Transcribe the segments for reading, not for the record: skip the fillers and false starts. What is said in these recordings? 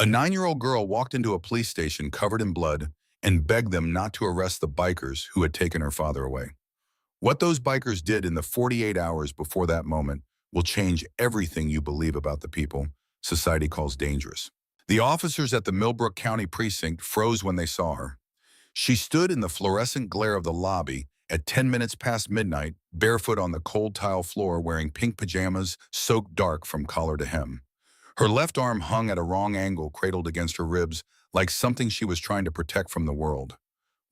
A 9-year-old girl walked into a police station covered in blood and begged them not to arrest the bikers who had taken her father away. What those bikers did in the 48 hours before that moment will change everything you believe about the people society calls dangerous. The officers at the Millbrook County Precinct froze when they saw her. She stood in the fluorescent glare of the lobby at 10 minutes past midnight, barefoot on the cold tile floor wearing pink pajamas soaked dark from collar to hem. Her left arm hung at a wrong angle, cradled against her ribs, like something she was trying to protect from the world.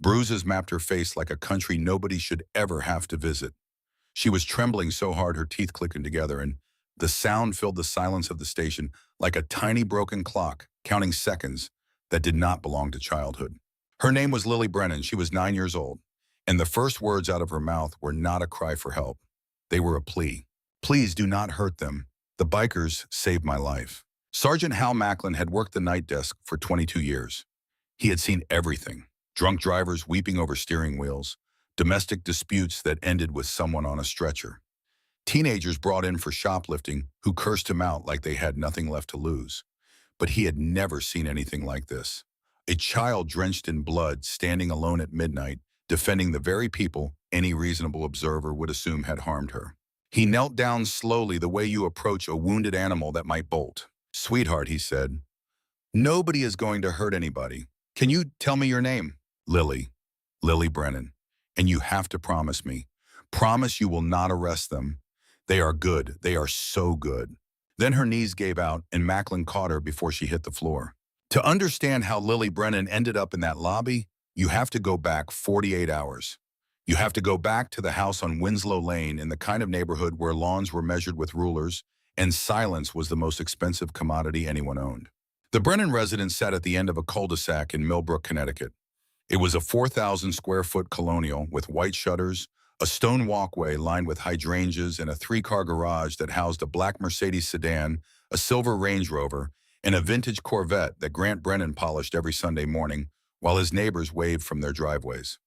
Bruises mapped her face like a country nobody should ever have to visit. She was trembling so hard her teeth clicking together, and the sound filled the silence of the station like a tiny broken clock, counting seconds that did not belong to childhood. Her name was Lily Brennan. She was 9 years old, and the first words out of her mouth were not a cry for help. They were a plea. Please do not hurt them. The bikers saved my life. Sergeant Hal Macklin had worked the night desk for 22 years. He had seen everything. Drunk drivers weeping over steering wheels, domestic disputes that ended with someone on a stretcher, teenagers brought in for shoplifting who cursed him out like they had nothing left to lose. But he had never seen anything like this. A child drenched in blood, standing alone at midnight, defending the very people any reasonable observer would assume had harmed her. He knelt down slowly, the way you approach a wounded animal that might bolt. Sweetheart, he said, nobody is going to hurt anybody. Can you tell me your name? Lily. Lily Brennan. And you have to promise me. Promise you will not arrest them. They are good. They are so good. Then her knees gave out and Macklin caught her before she hit the floor. To understand how Lily Brennan ended up in that lobby, you have to go back 48 hours. You have to go back to the house on Winslow Lane, in the kind of neighborhood where lawns were measured with rulers and silence was the most expensive commodity anyone owned. The Brennan residence sat at the end of a cul-de-sac in Millbrook, Connecticut. It was a 4,000 square foot colonial with white shutters, a stone walkway lined with hydrangeas, and a 3-car garage that housed a black Mercedes sedan, a silver Range Rover, and a vintage Corvette that Grant Brennan polished every Sunday morning while his neighbors waved from their driveways.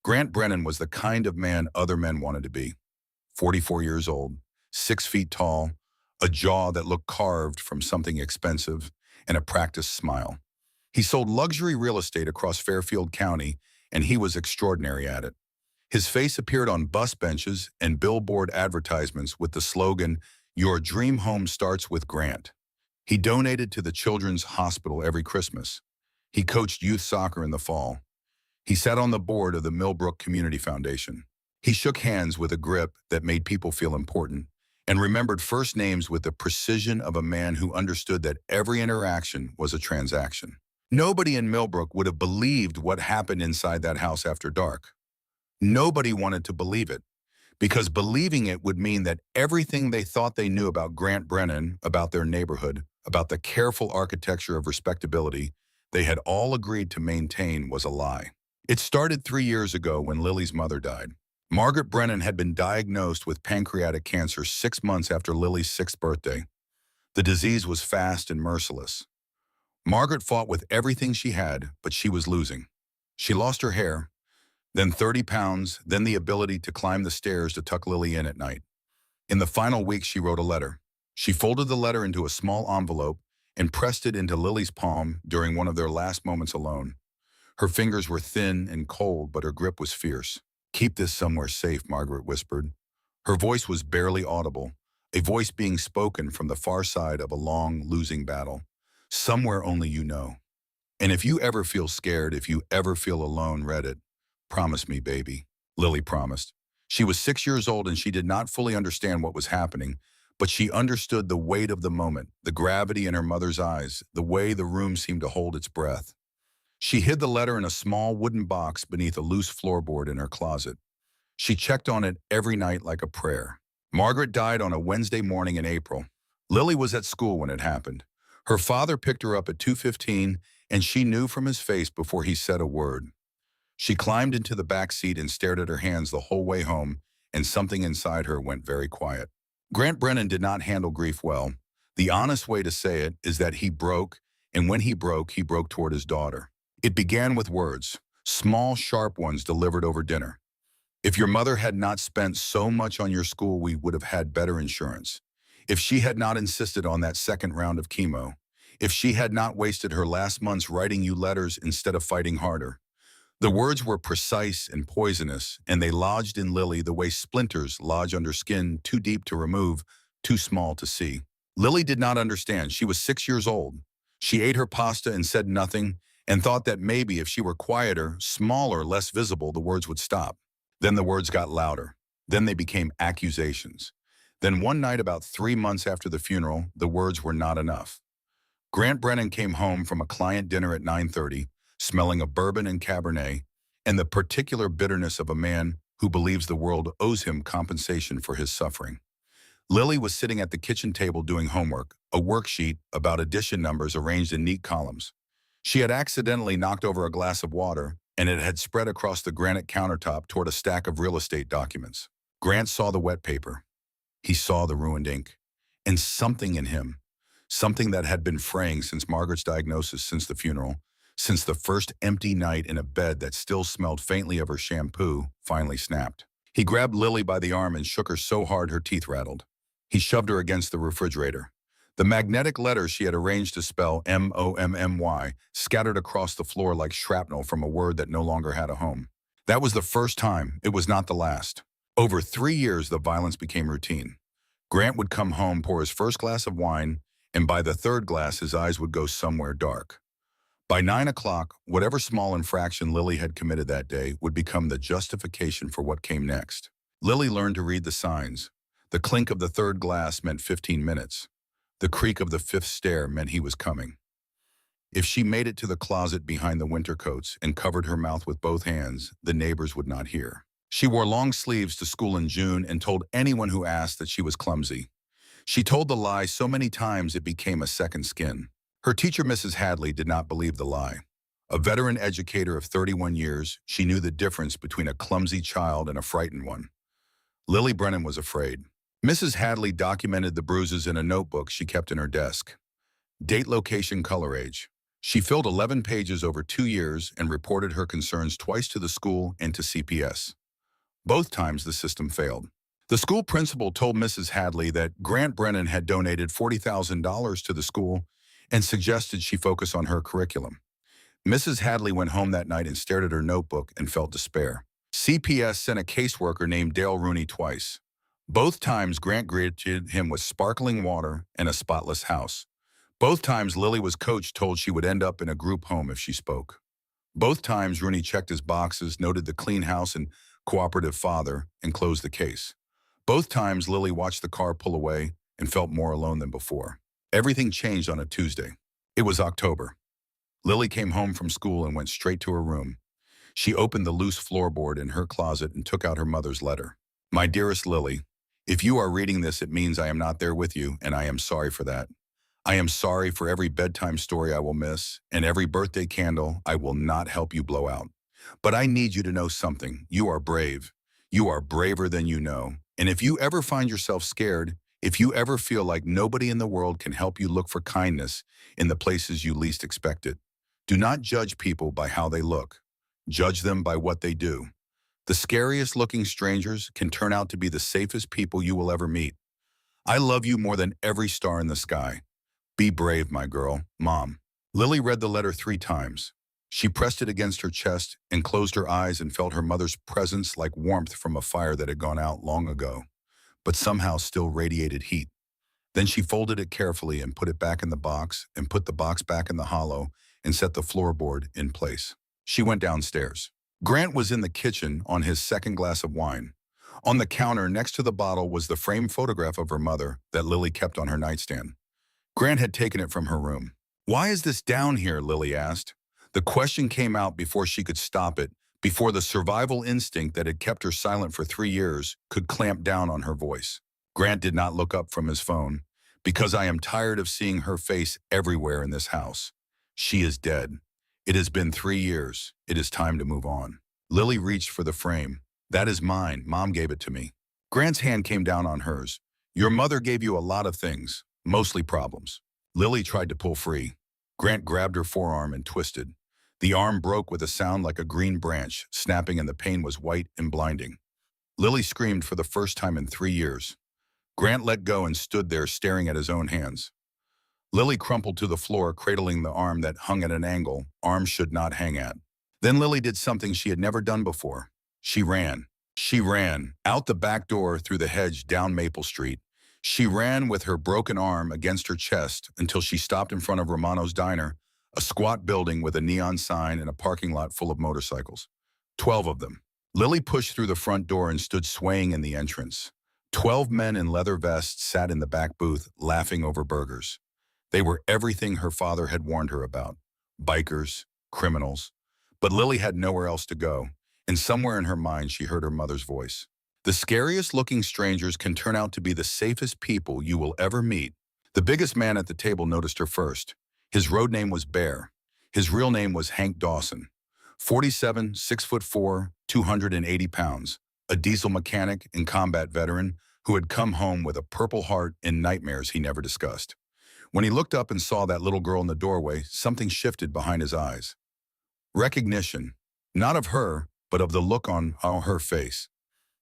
Grant Brennan was the kind of man other men wanted to be. 44 years old, 6 feet tall, a jaw that looked carved from something expensive, and a practiced smile. He sold luxury real estate across Fairfield County, and he was extraordinary at it. His face appeared on bus benches and billboard advertisements with the slogan, "Your dream home starts with Grant." He donated to the Children's Hospital every Christmas. He coached youth soccer in the fall. He sat on the board of the Millbrook Community Foundation. He shook hands with a grip that made people feel important and remembered first names with the precision of a man who understood that every interaction was a transaction. Nobody in Millbrook would have believed what happened inside that house after dark. Nobody wanted to believe it, because believing it would mean that everything they thought they knew about Grant Brennan, about their neighborhood, about the careful architecture of respectability they had all agreed to maintain was a lie. It started 3 years ago when Lily's mother died. Margaret Brennan had been diagnosed with pancreatic cancer 6 months after Lily's 6th birthday. The disease was fast and merciless. Margaret fought with everything she had, but she was losing. She lost her hair, then 30 pounds, then the ability to climb the stairs to tuck Lily in at night. In the final week, she wrote a letter. She folded the letter into a small envelope and pressed it into Lily's palm during one of their last moments alone. Her fingers were thin and cold, but her grip was fierce. "Keep this somewhere safe," Margaret whispered. Her voice was barely audible, a voice being spoken from the far side of a long, losing battle. "Somewhere only you know. And if you ever feel scared, if you ever feel alone, read it. Promise me, baby." Lily promised. She was 6 years old and she did not fully understand what was happening, but she understood the weight of the moment, the gravity in her mother's eyes, the way the room seemed to hold its breath. She hid the letter in a small wooden box beneath a loose floorboard in her closet. She checked on it every night like a prayer. Margaret died on a Wednesday morning in April. Lily was at school when it happened. Her father picked her up at 2:15, and she knew from his face before he said a word. She climbed into the back seat and stared at her hands the whole way home, and something inside her went very quiet. Grant Brennan did not handle grief well. The honest way to say it is that he broke, and when he broke toward his daughter. It began with words, small, sharp ones delivered over dinner. "If your mother had not spent so much on your school, we would have had better insurance. If she had not insisted on that second round of chemo. If she had not wasted her last months writing you letters instead of fighting harder. The words were precise and poisonous, and they lodged in Lily the way splinters lodge under skin too deep to remove, too small to see. Lily did not understand. She was 6 years old. She ate her pasta and said nothing, and thought that maybe if she were quieter, smaller, less visible, the words would stop. Then the words got louder. Then they became accusations. Then one night, about 3 months after the funeral, the words were not enough. Grant Brennan came home from a client dinner at 9:30, smelling of bourbon and Cabernet, and the particular bitterness of a man who believes the world owes him compensation for his suffering. Lily was sitting at the kitchen table doing homework, a worksheet about addition numbers arranged in neat columns. She had accidentally knocked over a glass of water, and it had spread across the granite countertop toward a stack of real estate documents. Grant saw the wet paper. He saw the ruined ink. And something in him, something that had been fraying since Margaret's diagnosis, since the funeral, since the first empty night in a bed that still smelled faintly of her shampoo, finally snapped. He grabbed Lily by the arm and shook her so hard her teeth rattled. He shoved her against the refrigerator. The magnetic letters she had arranged to spell MOMMY scattered across the floor like shrapnel from a word that no longer had a home. That was the first time. It was not the last. Over 3 years, the violence became routine. Grant would come home, pour his first glass of wine, and by the third glass, his eyes would go somewhere dark. By 9 o'clock, whatever small infraction Lily had committed that day would become the justification for what came next. Lily learned to read the signs. The clink of the third glass meant 15 minutes. The creak of the fifth stair meant he was coming. If she made it to the closet behind the winter coats and covered her mouth with both hands, the neighbors would not hear. She wore long sleeves to school in June and told anyone who asked that she was clumsy. She told the lie so many times it became a second skin. Her teacher, Mrs. Hadley, did not believe the lie. A veteran educator of 31 years, she knew the difference between a clumsy child and a frightened one. Lily Brennan was afraid. Mrs. Hadley documented the bruises in a notebook she kept in her desk. Date, location, color, age. She filled 11 pages over 2 years and reported her concerns twice to the school and to CPS. Both times the system failed. The school principal told Mrs. Hadley that Grant Brennan had donated $40,000 to the school and suggested she focus on her curriculum. Mrs. Hadley went home that night and stared at her notebook and felt despair. CPS sent a caseworker named Dale Rooney twice. Both times Grant greeted him with sparkling water and a spotless house. Both times Lily was coached, told she would end up in a group home if she spoke. Both times Rooney checked his boxes, noted the clean house and cooperative father, and closed the case. Both times Lily watched the car pull away and felt more alone than before. Everything changed on a Tuesday. It was October. Lily came home from school and went straight to her room. She opened the loose floorboard in her closet and took out her mother's letter. My dearest Lily, if you are reading this, it means I am not there with you, and I am sorry for that. I am sorry for every bedtime story I will miss, and every birthday candle I will not help you blow out. But I need you to know something. You are brave. You are braver than you know. And if you ever find yourself scared, if you ever feel like nobody in the world can help you look for kindness in the places you least expect it, do not judge people by how they look. Judge them by what they do. The scariest looking strangers can turn out to be the safest people you will ever meet. I love you more than every star in the sky. Be brave, my girl, Mom. Lily read the letter 3 times. She pressed it against her chest and closed her eyes and felt her mother's presence like warmth from a fire that had gone out long ago, but somehow still radiated heat. Then she folded it carefully and put it back in the box and put the box back in the hollow and set the floorboard in place. She went downstairs. Grant was in the kitchen on his second glass of wine. On the counter next to the bottle was the framed photograph of her mother that Lily kept on her nightstand. Grant had taken it from her room. Why is this down here? Lily asked. The question came out before she could stop it, before the survival instinct that had kept her silent for 3 years could clamp down on her voice. Grant did not look up from his phone. Because I am tired of seeing her face everywhere in this house. She is dead. It has been 3 years. It is time to move on. Lily reached for the frame. That is mine. Mom gave it to me. Grant's hand came down on hers. Your mother gave you a lot of things, mostly problems. Lily tried to pull free. Grant grabbed her forearm and twisted. The arm broke with a sound like a green branch, snapping, and the pain was white and blinding. Lily screamed for the first time in 3 years. Grant let go and stood there staring at his own hands. Lily crumpled to the floor, cradling the arm that hung at an angle arms should not hang at. Then Lily did something she had never done before. She ran. She ran out the back door, through the hedge, down Maple Street. She ran with her broken arm against her chest until she stopped in front of Romano's Diner, a squat building with a neon sign and a parking lot full of motorcycles. 12 of them. Lily pushed through the front door and stood swaying in the entrance. 12 men in leather vests sat in the back booth, laughing over burgers. They were everything her father had warned her about. Bikers, criminals. But Lily had nowhere else to go, and somewhere in her mind she heard her mother's voice. The scariest-looking strangers can turn out to be the safest people you will ever meet. The biggest man at the table noticed her first. His road name was Bear. His real name was Hank Dawson. 47, 6'4", 280 pounds, a diesel mechanic and combat veteran who had come home with a purple heart and nightmares he never discussed. When he looked up and saw that little girl in the doorway, something shifted behind his eyes. Recognition, not of her, but of the look on her face.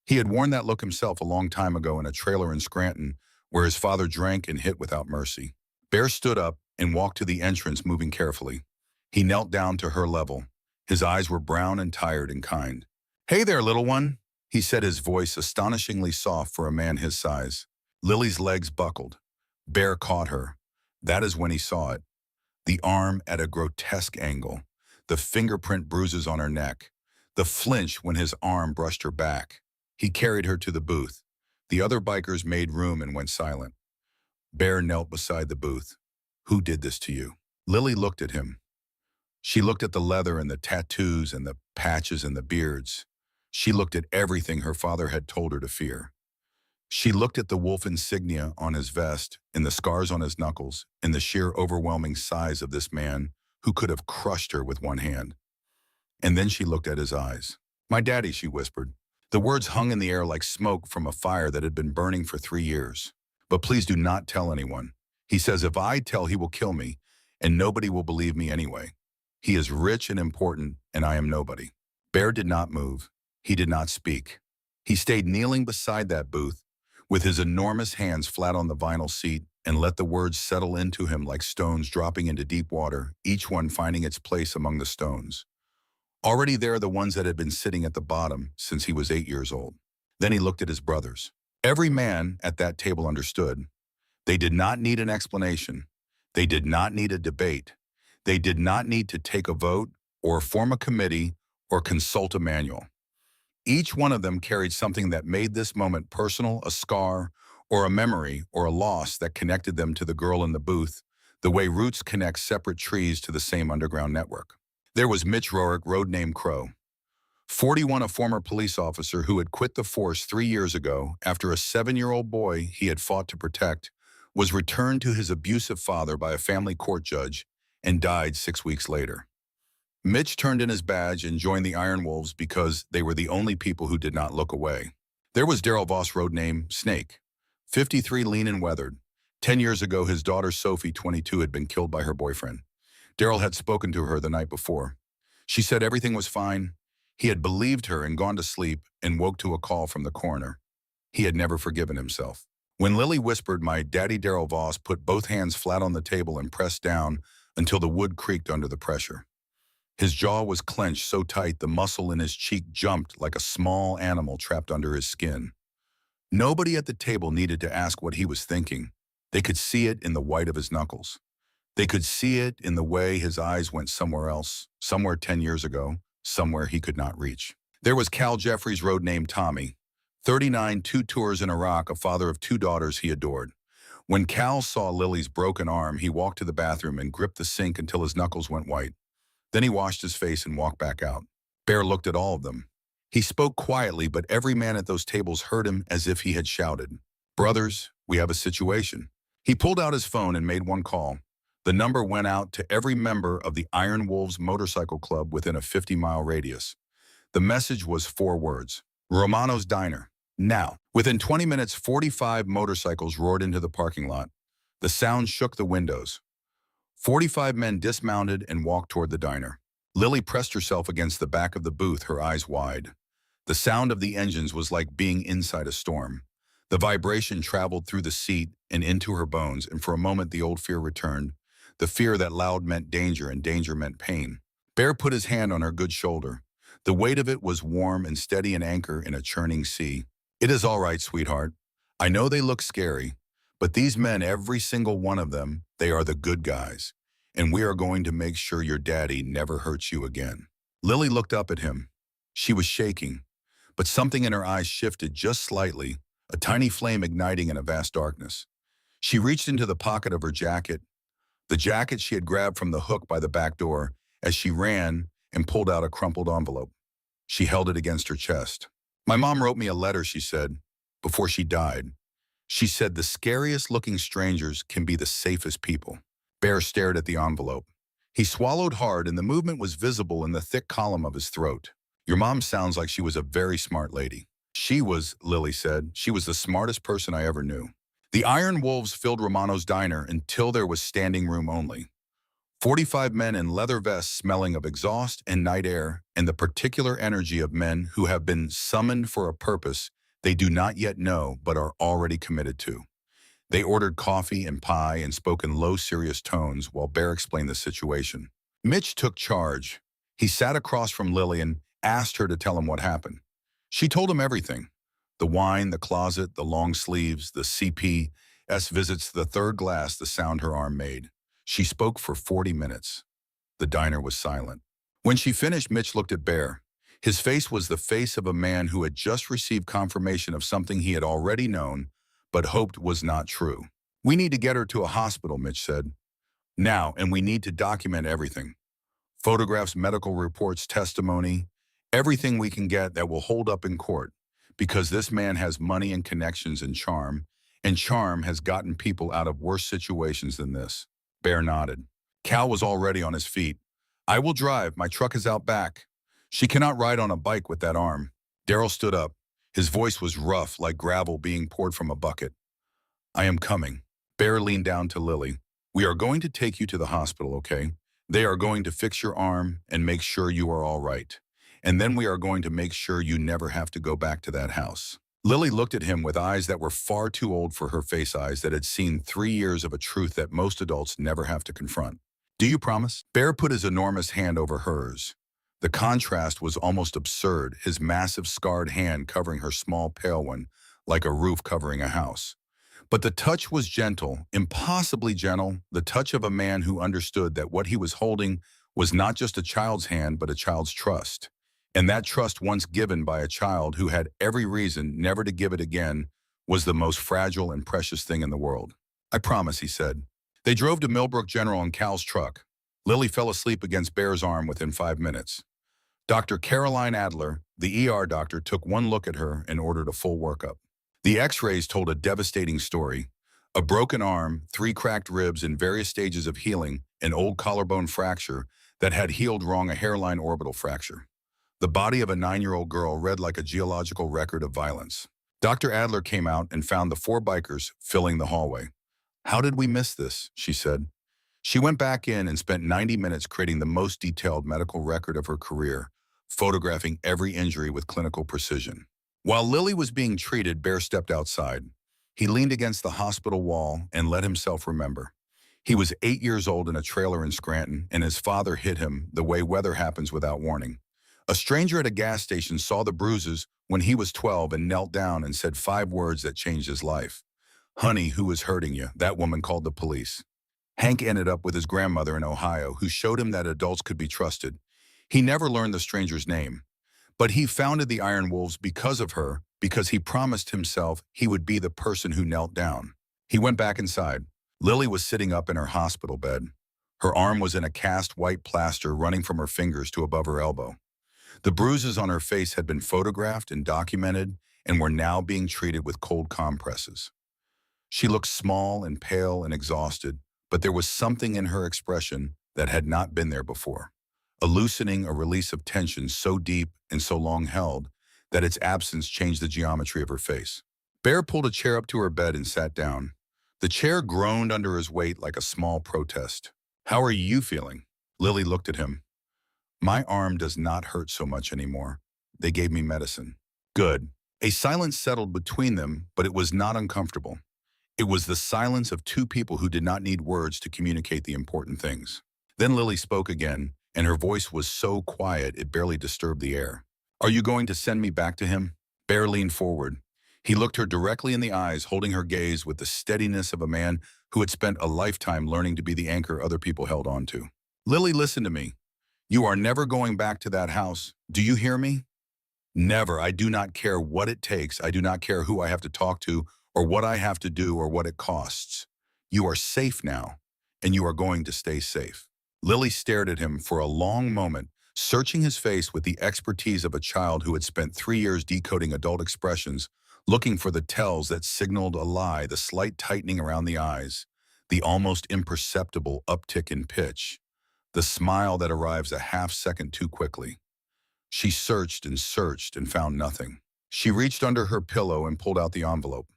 He had worn that look himself a long time ago in a trailer in Scranton, where his father drank and hit without mercy. Bear stood up and walked to the entrance, moving carefully. He knelt down to her level. His eyes were brown and tired and kind. "Hey there, little one," he said, his voice astonishingly soft for a man his size. Lily's legs buckled. Bear caught her. That is when he saw it. The arm at a grotesque angle. The fingerprint bruises on her neck. The flinch when his arm brushed her back. He carried her to the booth. The other bikers made room and went silent. Bear knelt beside the booth. "Who did this to you?" Lily looked at him. She looked at the leather and the tattoos and the patches and the beards. She looked at everything her father had told her to fear. She looked at the wolf insignia on his vest, and the scars on his knuckles, and the sheer overwhelming size of this man who could have crushed her with one hand. And then she looked at his eyes. "My daddy," she whispered. The words hung in the air like smoke from a fire that had been burning for 3 years. "But please do not tell anyone. He says if I tell, he will kill me, and nobody will believe me anyway. He is rich and important, and I am nobody." Bear did not move. He did not speak. He stayed kneeling beside that booth, with his enormous hands flat on the vinyl seat, and let the words settle into him like stones dropping into deep water, each one finding its place among the stones. Already there, the ones that had been sitting at the bottom since he was 8 years old. Then he looked at his brothers. Every man at that table understood. They did not need an explanation. They did not need a debate. They did not need to take a vote or form a committee or consult a manual. Each one of them carried something that made this moment personal, a scar or a memory or a loss that connected them to the girl in the booth, the way roots connect separate trees to the same underground network. There was Mitch Rorick, road name Crow. 41, a former police officer who had quit the force 3 years ago after a 7-year-old boy he had fought to protect was returned to his abusive father by a family court judge and died 6 weeks later. Mitch turned in his badge and joined the Iron Wolves because they were the only people who did not look away. There was Daryl Voss, road name Snake. 53, lean and weathered. 10 years ago, his daughter Sophie, 22, had been killed by her boyfriend. Daryl had spoken to her the night before. She said everything was fine. He had believed her and gone to sleep and woke to a call from the coroner. He had never forgiven himself. When Lily whispered, "My daddy," Daryl Voss put both hands flat on the table and pressed down until the wood creaked under the pressure. His jaw was clenched so tight the muscle in his cheek jumped like a small animal trapped under his skin. Nobody at the table needed to ask what he was thinking. They could see it in the white of his knuckles. They could see it in the way his eyes went somewhere else, somewhere 10 years ago, somewhere he could not reach. There was Cal Jeffries, road name Tommy. 39, 2 tours in Iraq, a father of 2 daughters he adored. When Cal saw Lily's broken arm, he walked to the bathroom and gripped the sink until his knuckles went white. Then he washed his face and walked back out. Bear looked at all of them. He spoke quietly, but every man at those tables heard him as if he had shouted, "Brothers, we have a situation." He pulled out his phone and made one call. The number went out to every member of the Iron Wolves Motorcycle Club within a 50-mile radius. The message was 4 words: Romano's Diner, now. Within 20 minutes, 45 motorcycles roared into the parking lot. The sound shook the windows. 45 men dismounted and walked toward the diner. Lily pressed herself against the back of the booth, her eyes wide. The sound of the engines was like being inside a storm. The vibration traveled through the seat and into her bones, and for a moment the old fear returned, the fear that loud meant danger and danger meant pain. Bear put his hand on her good shoulder. The weight of it was warm and steady, an anchor in a churning sea. It is all right, sweetheart. I know they look scary, but these men, every single one of them, they are the good guys. And we are going to make sure your daddy never hurts you again. Lily looked up at him. She was shaking, but something in her eyes shifted just slightly, a tiny flame igniting in a vast darkness. She reached into the pocket of her jacket, the jacket she had grabbed from the hook by the back door, as she ran and pulled out a crumpled envelope. She held it against her chest. My mom wrote me a letter, she said, before she died. She said the scariest looking strangers can be the safest people. Bear stared at the envelope. He swallowed hard, and the movement was visible in the thick column of his throat. Your mom sounds like she was a very smart lady. She was, Lily said. She was the smartest person I ever knew. The Iron Wolves filled Romano's diner until there was standing room only. 45 men in leather vests smelling of exhaust and night air, and the particular energy of men who have been summoned for a purpose they do not yet know but are already committed to. They ordered coffee and pie and spoke in low, serious tones while Bear explained the situation. Mitch took charge. He sat across from Lily and asked her to tell him what happened. She told him everything. The wine, the closet, the long sleeves, the CPS visits, the third glass, the sound her arm made. She spoke for 40 minutes. The diner was silent. When she finished, Mitch looked at Bear. His face was the face of a man who had just received confirmation of something he had already known, but hoped was not true. We need to get her to a hospital, Mitch said. Now, and we need to document everything. Photographs, medical reports, testimony, everything we can get that will hold up in court. Because this man has money and connections and charm has gotten people out of worse situations than this. Bear nodded. Cal was already on his feet. I will drive. My truck is out back. She cannot ride on a bike with that arm. Daryl stood up. His voice was rough, like gravel being poured from a bucket. I am coming. Bear leaned down to Lily. We are going to take you to the hospital, okay? They are going to fix your arm and make sure you are all right. And then we are going to make sure you never have to go back to that house. Lily looked at him with eyes that were far too old for her face, eyes that had seen 3 years of a truth that most adults never have to confront. Do you promise? Bear put his enormous hand over hers. The contrast was almost absurd, his massive scarred hand covering her small pale one, like a roof covering a house. But the touch was gentle, impossibly gentle, the touch of a man who understood that what he was holding was not just a child's hand, but a child's trust. And that trust, once given by a child who had every reason never to give it again, was the most fragile and precious thing in the world. I promise, he said. They drove to Millbrook General in Cal's truck. Lily fell asleep against Bear's arm within 5 minutes. Dr. Caroline Adler, the ER doctor, took one look at her and ordered a full workup. The x-rays told a devastating story. A broken arm, 3 cracked ribs in various stages of healing, an old collarbone fracture that had healed wrong, a hairline orbital fracture. The body of a 9-year-old girl read like a geological record of violence. Dr. Adler came out and found the 4 bikers filling the hallway. How did we miss this? She said. She went back in and spent 90 minutes creating the most detailed medical record of her career, photographing every injury with clinical precision. While Lily was being treated, Bear stepped outside. He leaned against the hospital wall and let himself remember. He was 8 years old in a trailer in Scranton, and his father hit him the way weather happens without warning. A stranger at a gas station saw the bruises when he was 12 and knelt down and said 5 words that changed his life. Honey, who is hurting you? That woman called the police. Hank ended up with his grandmother in Ohio, who showed him that adults could be trusted. He never learned the stranger's name, but he founded the Iron Wolves because of her, because he promised himself he would be the person who knelt down. He went back inside. Lily was sitting up in her hospital bed. Her arm was in a cast white plaster running from her fingers to above her elbow. The bruises on her face had been photographed and documented and were now being treated with cold compresses. She looked small and pale and exhausted, but there was something in her expression that had not been there before. A loosening, a release of tension so deep and so long held that its absence changed the geometry of her face. Bear pulled a chair up to her bed and sat down. The chair groaned under his weight like a small protest. How are you feeling? Lily looked at him. My arm does not hurt so much anymore. They gave me medicine. Good. A silence settled between them, but it was not uncomfortable. It was the silence of two people who did not need words to communicate the important things. Then Lily spoke again, and her voice was so quiet it barely disturbed the air. Are you going to send me back to him? Bear leaned forward. He looked her directly in the eyes, holding her gaze with the steadiness of a man who had spent a lifetime learning to be the anchor other people held on to. Lily, listen to me. You are never going back to that house. Do you hear me? Never. I do not care what it takes. I do not care who I have to talk to or what I have to do or what it costs. You are safe now, and you are going to stay safe. Lily stared at him for a long moment, searching his face with the expertise of a child who had spent 3 years decoding adult expressions, looking for the tells that signaled a lie, the slight tightening around the eyes, the almost imperceptible uptick in pitch, the smile that arrives a half-second too quickly. She searched and found nothing. She reached under her pillow and pulled out the envelope.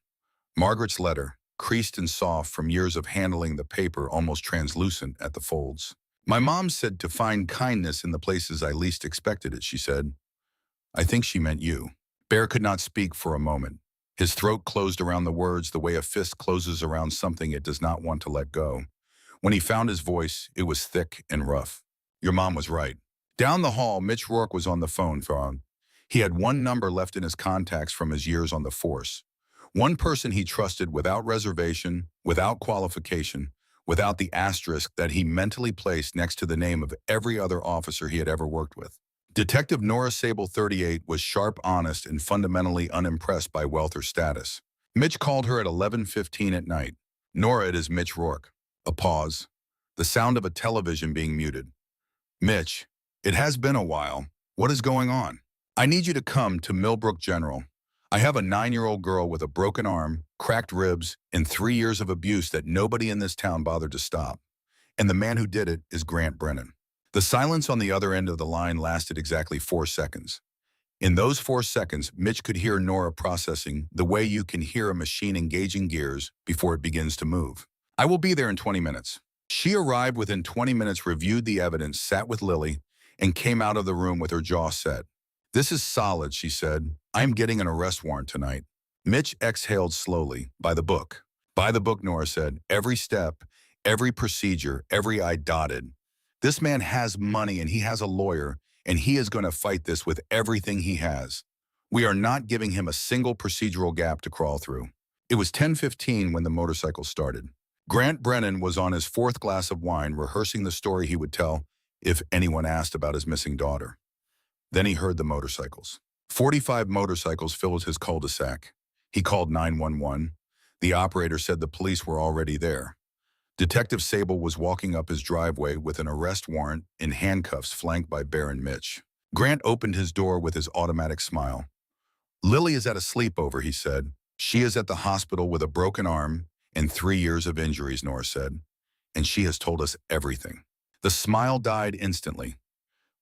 Margaret's letter, creased and soft from years of handling the paper, almost translucent at the folds. My mom said to find kindness in the places I least expected it, she said. I think she meant you. Bear could not speak for a moment. His throat closed around the words the way a fist closes around something it does not want to let go. When he found his voice, it was thick and rough. Your mom was right. Down the hall, Mitch Rourke was on the phone. He had one number left in his contacts from his years on the force. One person he trusted without reservation, without qualification, without the asterisk that he mentally placed next to the name of every other officer he had ever worked with. Detective Nora Sable, 38, was sharp, honest, and fundamentally unimpressed by wealth or status. Mitch called her at 11:15 at night. Nora, it is Mitch Rourke. A pause. The sound of a television being muted. Mitch, it has been a while. What is going on? I need you to come to Millbrook General. I have a 9-year-old girl with a broken arm, cracked ribs, and 3 years of abuse that nobody in this town bothered to stop. And the man who did it is Grant Brennan. The silence on the other end of the line lasted exactly 4 seconds. In those 4 seconds, Mitch could hear Nora processing the way you can hear a machine engaging gears before it begins to move. I will be there in 20 minutes. She arrived within 20 minutes, reviewed the evidence, sat with Lily, and came out of the room with her jaw set. This is solid, she said. I am getting an arrest warrant tonight. Mitch exhaled slowly. By the book. By the book, Nora said. Every step, every procedure, every I dotted. This man has money and he has a lawyer, and he is going to fight this with everything he has. We are not giving him a single procedural gap to crawl through. It was 10:15 when the motorcycle started. Grant Brennan was on his 4th glass of wine, rehearsing the story he would tell if anyone asked about his missing daughter. Then he heard the motorcycles. 45 motorcycles filled his cul-de-sac. He called 911. The operator said the police were already there. Detective Sable was walking up his driveway with an arrest warrant in handcuffs, flanked by Bear and Mitch. Grant opened his door with his automatic smile. Lily is at a sleepover, he said. She is at the hospital with a broken arm and 3 years of injuries, Nora said. And she has told us everything. The smile died instantly.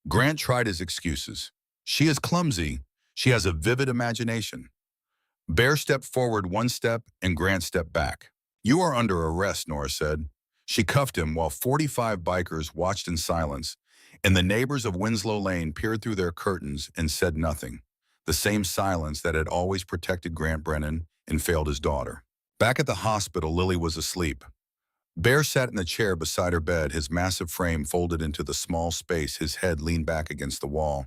Grant tried his excuses. She is clumsy. She has a vivid imagination. Bear stepped forward 1 step and Grant stepped back. You are under arrest, Nora said. She cuffed him while 45 bikers watched in silence, and the neighbors of Winslow Lane peered through their curtains and said nothing. The same silence that had always protected Grant Brennan and failed his daughter. Back at the hospital, Lily was asleep. Bear sat in the chair beside her bed, his massive frame folded into the small space, his head leaned back against the wall.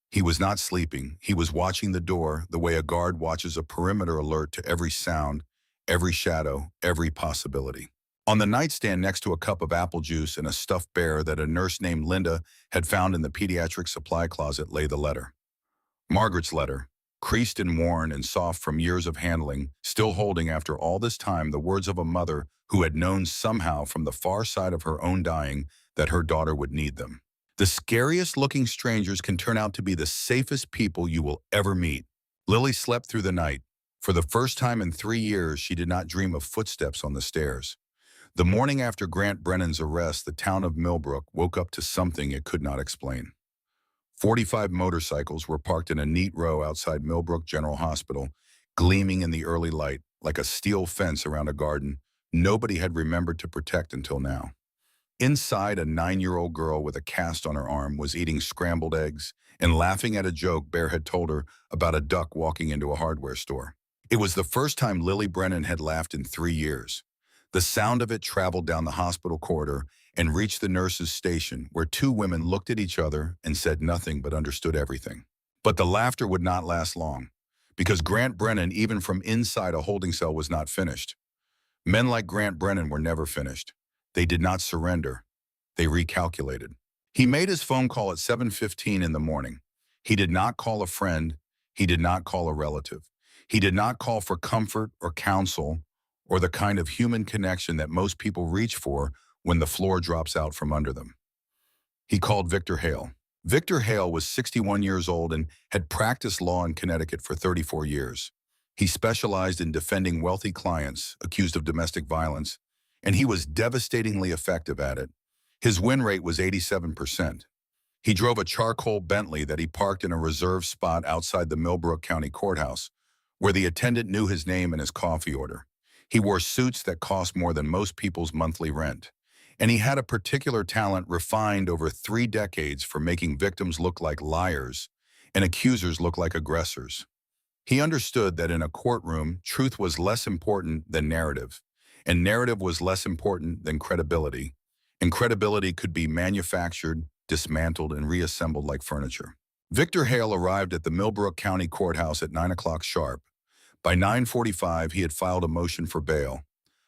He was not sleeping. He was watching the door the way a guard watches a perimeter alert to every sound, every shadow, every possibility. On the nightstand next to a cup of apple juice and a stuffed bear that a nurse named Linda had found in the pediatric supply closet lay the letter. Margaret's letter, creased and worn and soft from years of handling, still holding after all this time the words of a mother who had known somehow from the far side of her own dying that her daughter would need them. The scariest-looking strangers can turn out to be the safest people you will ever meet. Lily slept through the night. For the first time in 3 years, she did not dream of footsteps on the stairs. The morning after Grant Brennan's arrest, the town of Millbrook woke up to something it could not explain. 45 motorcycles were parked in a neat row outside Millbrook General Hospital, gleaming in the early light like a steel fence around a garden nobody had remembered to protect until now. Inside, a 9-year-old girl with a cast on her arm was eating scrambled eggs and laughing at a joke Bear had told her about a duck walking into a hardware store. It was the first time Lily Brennan had laughed in 3 years. The sound of it traveled down the hospital corridor and reached the nurse's station, where two women looked at each other and said nothing but understood everything. But the laughter would not last long, because Grant Brennan, even from inside a holding cell, was not finished. Men like Grant Brennan were never finished. They did not surrender. They recalculated. He made his phone call at 7:15 in the morning. He did not call a friend. He did not call a relative. He did not call for comfort or counsel or the kind of human connection that most people reach for when the floor drops out from under them. He called Victor Hale. Victor Hale was 61 years old and had practiced law in Connecticut for 34 years. He specialized in defending wealthy clients accused of domestic violence, and he was devastatingly effective at it. His win rate was 87%. He drove a charcoal Bentley that he parked in a reserved spot outside the Millbrook County Courthouse, where the attendant knew his name and his coffee order. He wore suits that cost more than most people's monthly rent. And he had a particular talent refined over 3 decades for making victims look like liars and accusers look like aggressors. He understood that in a courtroom, truth was less important than narrative, and narrative was less important than credibility. And credibility could be manufactured, dismantled, and reassembled like furniture. Victor Hale arrived at the Millbrook County Courthouse at 9 o'clock sharp. By 9:45, he had filed a motion for bail.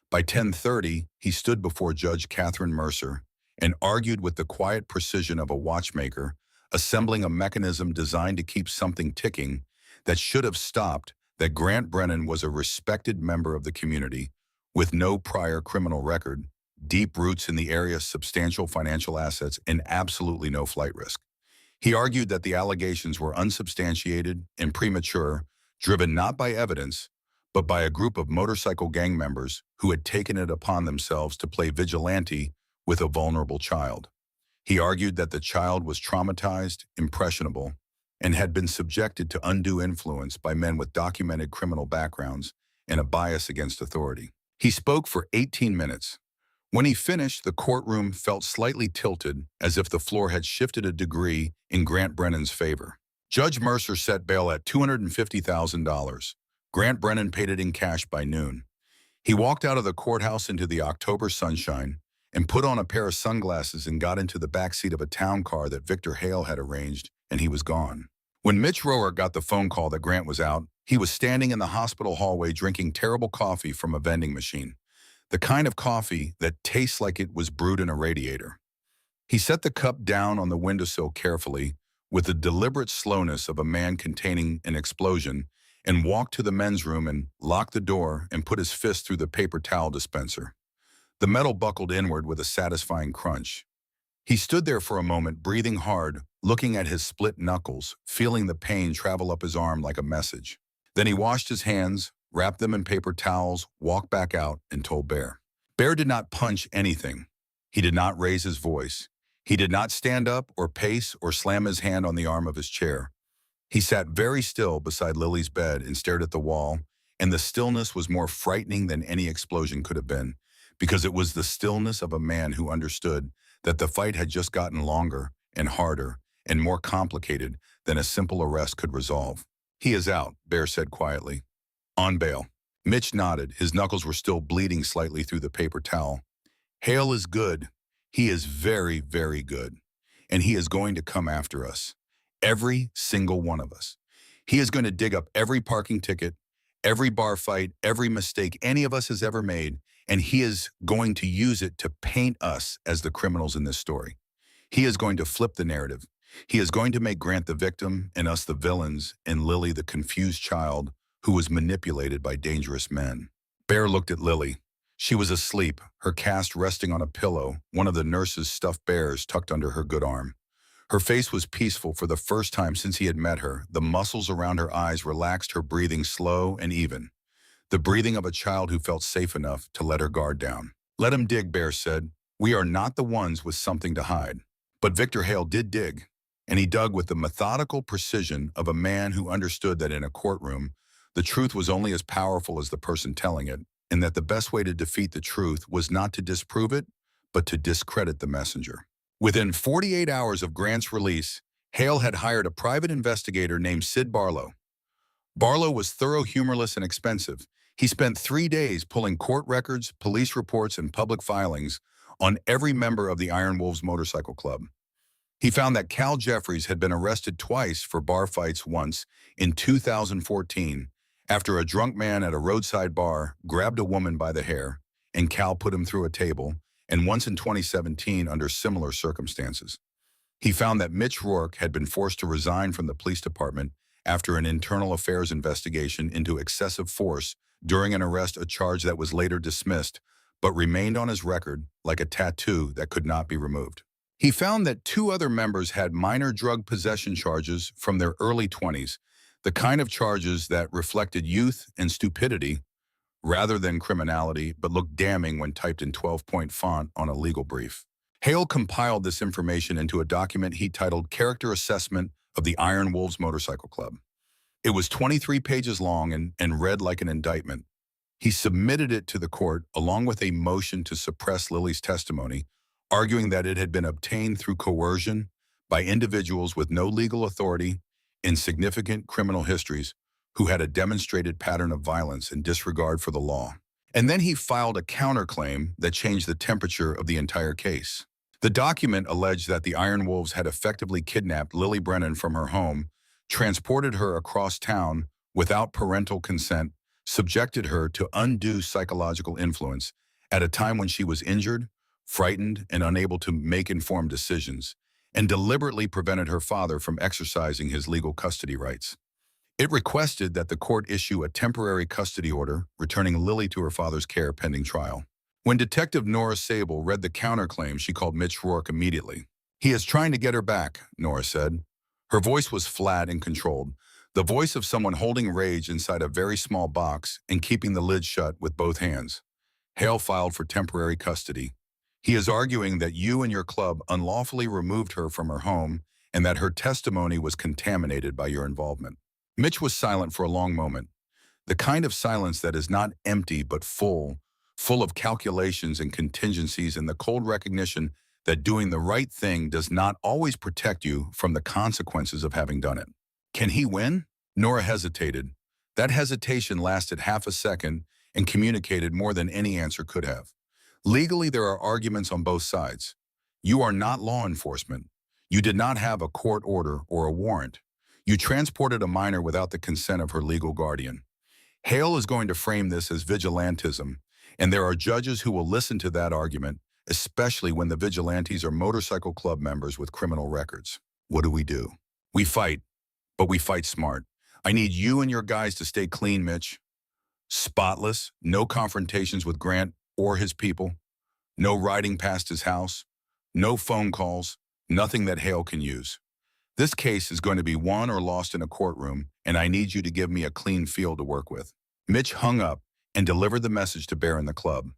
By 10:30, he stood before Judge Catherine Mercer and argued with the quiet precision of a watchmaker, assembling a mechanism designed to keep something ticking that should have stopped, that Grant Brennan was a respected member of the community with no prior criminal record, deep roots in the area, substantial financial assets, and absolutely no flight risk. He argued that the allegations were unsubstantiated and premature, driven not by evidence, but by a group of motorcycle gang members who had taken it upon themselves to play vigilante with a vulnerable child. He argued that the child was traumatized, impressionable, and had been subjected to undue influence by men with documented criminal backgrounds and a bias against authority. He spoke for 18 minutes. When he finished, the courtroom felt slightly tilted, as if the floor had shifted a degree in Grant Brennan's favor. Judge Mercer set bail at $250,000. Grant Brennan paid it in cash by noon. He walked out of the courthouse into the October sunshine and put on a pair of sunglasses and got into the backseat of a town car that Victor Hale had arranged, and he was gone. When Mitch Rower got the phone call that Grant was out, he was standing in the hospital hallway drinking terrible coffee from a vending machine, the kind of coffee that tastes like it was brewed in a radiator. He set the cup down on the windowsill carefully, with the deliberate slowness of a man containing an explosion, and walked to the men's room and locked the door and put his fist through the paper towel dispenser. The metal buckled inward with a satisfying crunch. He stood there for a moment, breathing hard, looking at his split knuckles, feeling the pain travel up his arm like a message. Then he washed his hands, wrapped them in paper towels, walked back out, and told Bear. Bear did not punch anything. He did not raise his voice. He did not stand up or pace or slam his hand on the arm of his chair. He sat very still beside Lily's bed and stared at the wall, and the stillness was more frightening than any explosion could have been, because it was the stillness of a man who understood that the fight had just gotten longer and harder and more complicated than a simple arrest could resolve. "He is out," Bear said quietly. "On bail." Mitch nodded. His knuckles were still bleeding slightly through the paper towel. "Hale is good. He is very, very good. And he is going to come after us. Every single one of us. He is going to dig up every parking ticket, every bar fight, every mistake any of us has ever made, and he is going to use it to paint us as the criminals in this story. He is going to flip the narrative. He is going to make Grant the victim and us the villains and Lily the confused child who was manipulated by dangerous men." Bear looked at Lily. She was asleep, her cast resting on a pillow, one of the nurse's stuffed bears tucked under her good arm. Her face was peaceful for the first time since he had met her. The muscles around her eyes relaxed, her breathing slow and even. The breathing of a child who felt safe enough to let her guard down. "Let him dig," Bear said. "We are not the ones with something to hide." But Victor Hale did dig, and he dug with the methodical precision of a man who understood that in a courtroom, the truth was only as powerful as the person telling it, and that the best way to defeat the truth was not to disprove it, but to discredit the messenger. Within 48 hours of Grant's release, Hale had hired a private investigator named Sid Barlow. Barlow was thorough, humorless, and expensive. He spent 3 days pulling court records, police reports, and public filings on every member of the Iron Wolves Motorcycle Club. He found that Cal Jeffries had been arrested twice for bar fights, once in 2014 after a drunk man at a roadside bar grabbed a woman by the hair and Cal put him through a table, and once in 2017 under similar circumstances. He found that Mitch Rourke had been forced to resign from the police department after an internal affairs investigation into excessive force during an arrest, a charge that was later dismissed, but remained on his record like a tattoo that could not be removed. He found that 2 other members had minor drug possession charges from their early 20s, the kind of charges that reflected youth and stupidity rather than criminality, but looked damning when typed in 12-point font on a legal brief. Hale compiled this information into a document he titled Character Assessment of the Iron Wolves Motorcycle Club. It was 23 pages long and read like an indictment. He submitted it to the court along with a motion to suppress Lily's testimony, arguing that it had been obtained through coercion by individuals with no legal authority, insignificant criminal histories, who had a demonstrated pattern of violence and disregard for the law. And then he filed a counterclaim that changed the temperature of the entire case. The document alleged that the Iron Wolves had effectively kidnapped Lily Brennan from her home, transported her across town without parental consent, subjected her to undue psychological influence at a time when she was injured, frightened, and unable to make informed decisions, and deliberately prevented her father from exercising his legal custody rights. It requested that the court issue a temporary custody order, returning Lily to her father's care pending trial. When Detective Nora Sable read the counterclaim, she called Mitch Rourke immediately. "He is trying to get her back," Nora said. Her voice was flat and controlled, the voice of someone holding rage inside a very small box and keeping the lid shut with both hands. Hale filed for temporary custody. "He is arguing that you and your club unlawfully removed her from her home and that her testimony was contaminated by your involvement." Mitch was silent for a long moment, the kind of silence that is not empty but full of calculations and contingencies and the cold recognition that doing the right thing does not always protect you from the consequences of having done it. Can he win? Nora hesitated. That hesitation lasted half a second and communicated more than any answer could have. Legally, there are arguments on both sides. You are not law enforcement. You did not have a court order or a warrant. You transported a minor without the consent of her legal guardian. Hale is going to frame this as vigilantism, and there are judges who will listen to that argument, especially when the vigilantes are motorcycle club members with criminal records. What do? We fight, but we fight smart. I need you and your guys to stay clean, Mitch. Spotless, no confrontations with Grant or his people, no riding past his house, no phone calls, nothing that Hale can use. This case is going to be won or lost in a courtroom, and I need you to give me a clean field to work with. Mitch hung up and delivered the message to Bear and the club.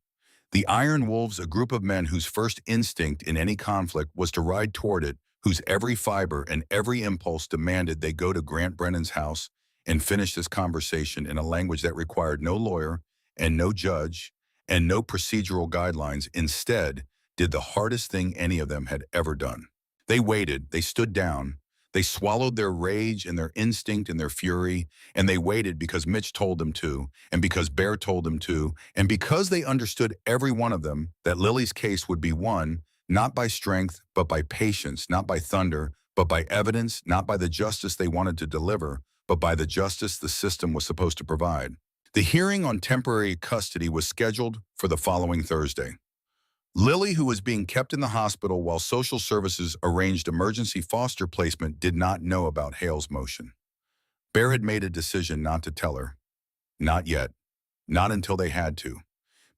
The Iron Wolves, a group of men whose first instinct in any conflict was to ride toward it, whose every fiber and every impulse demanded they go to Grant Brennan's house and finish this conversation in a language that required no lawyer and no judge and no procedural guidelines, instead did the hardest thing any of them had ever done. They waited, they stood down, they swallowed their rage and their instinct and their fury, and they waited because Mitch told them to, and because Bear told them to, and because they understood, every one of them, that Lily's case would be won, not by strength, but by patience, not by thunder, but by evidence, not by the justice they wanted to deliver, but by the justice the system was supposed to provide. The hearing on temporary custody was scheduled for the following Thursday. Lily, who was being kept in the hospital while social services arranged emergency foster placement, did not know about Hale's motion. Bear had made a decision not to tell her. Not yet. Not until they had to.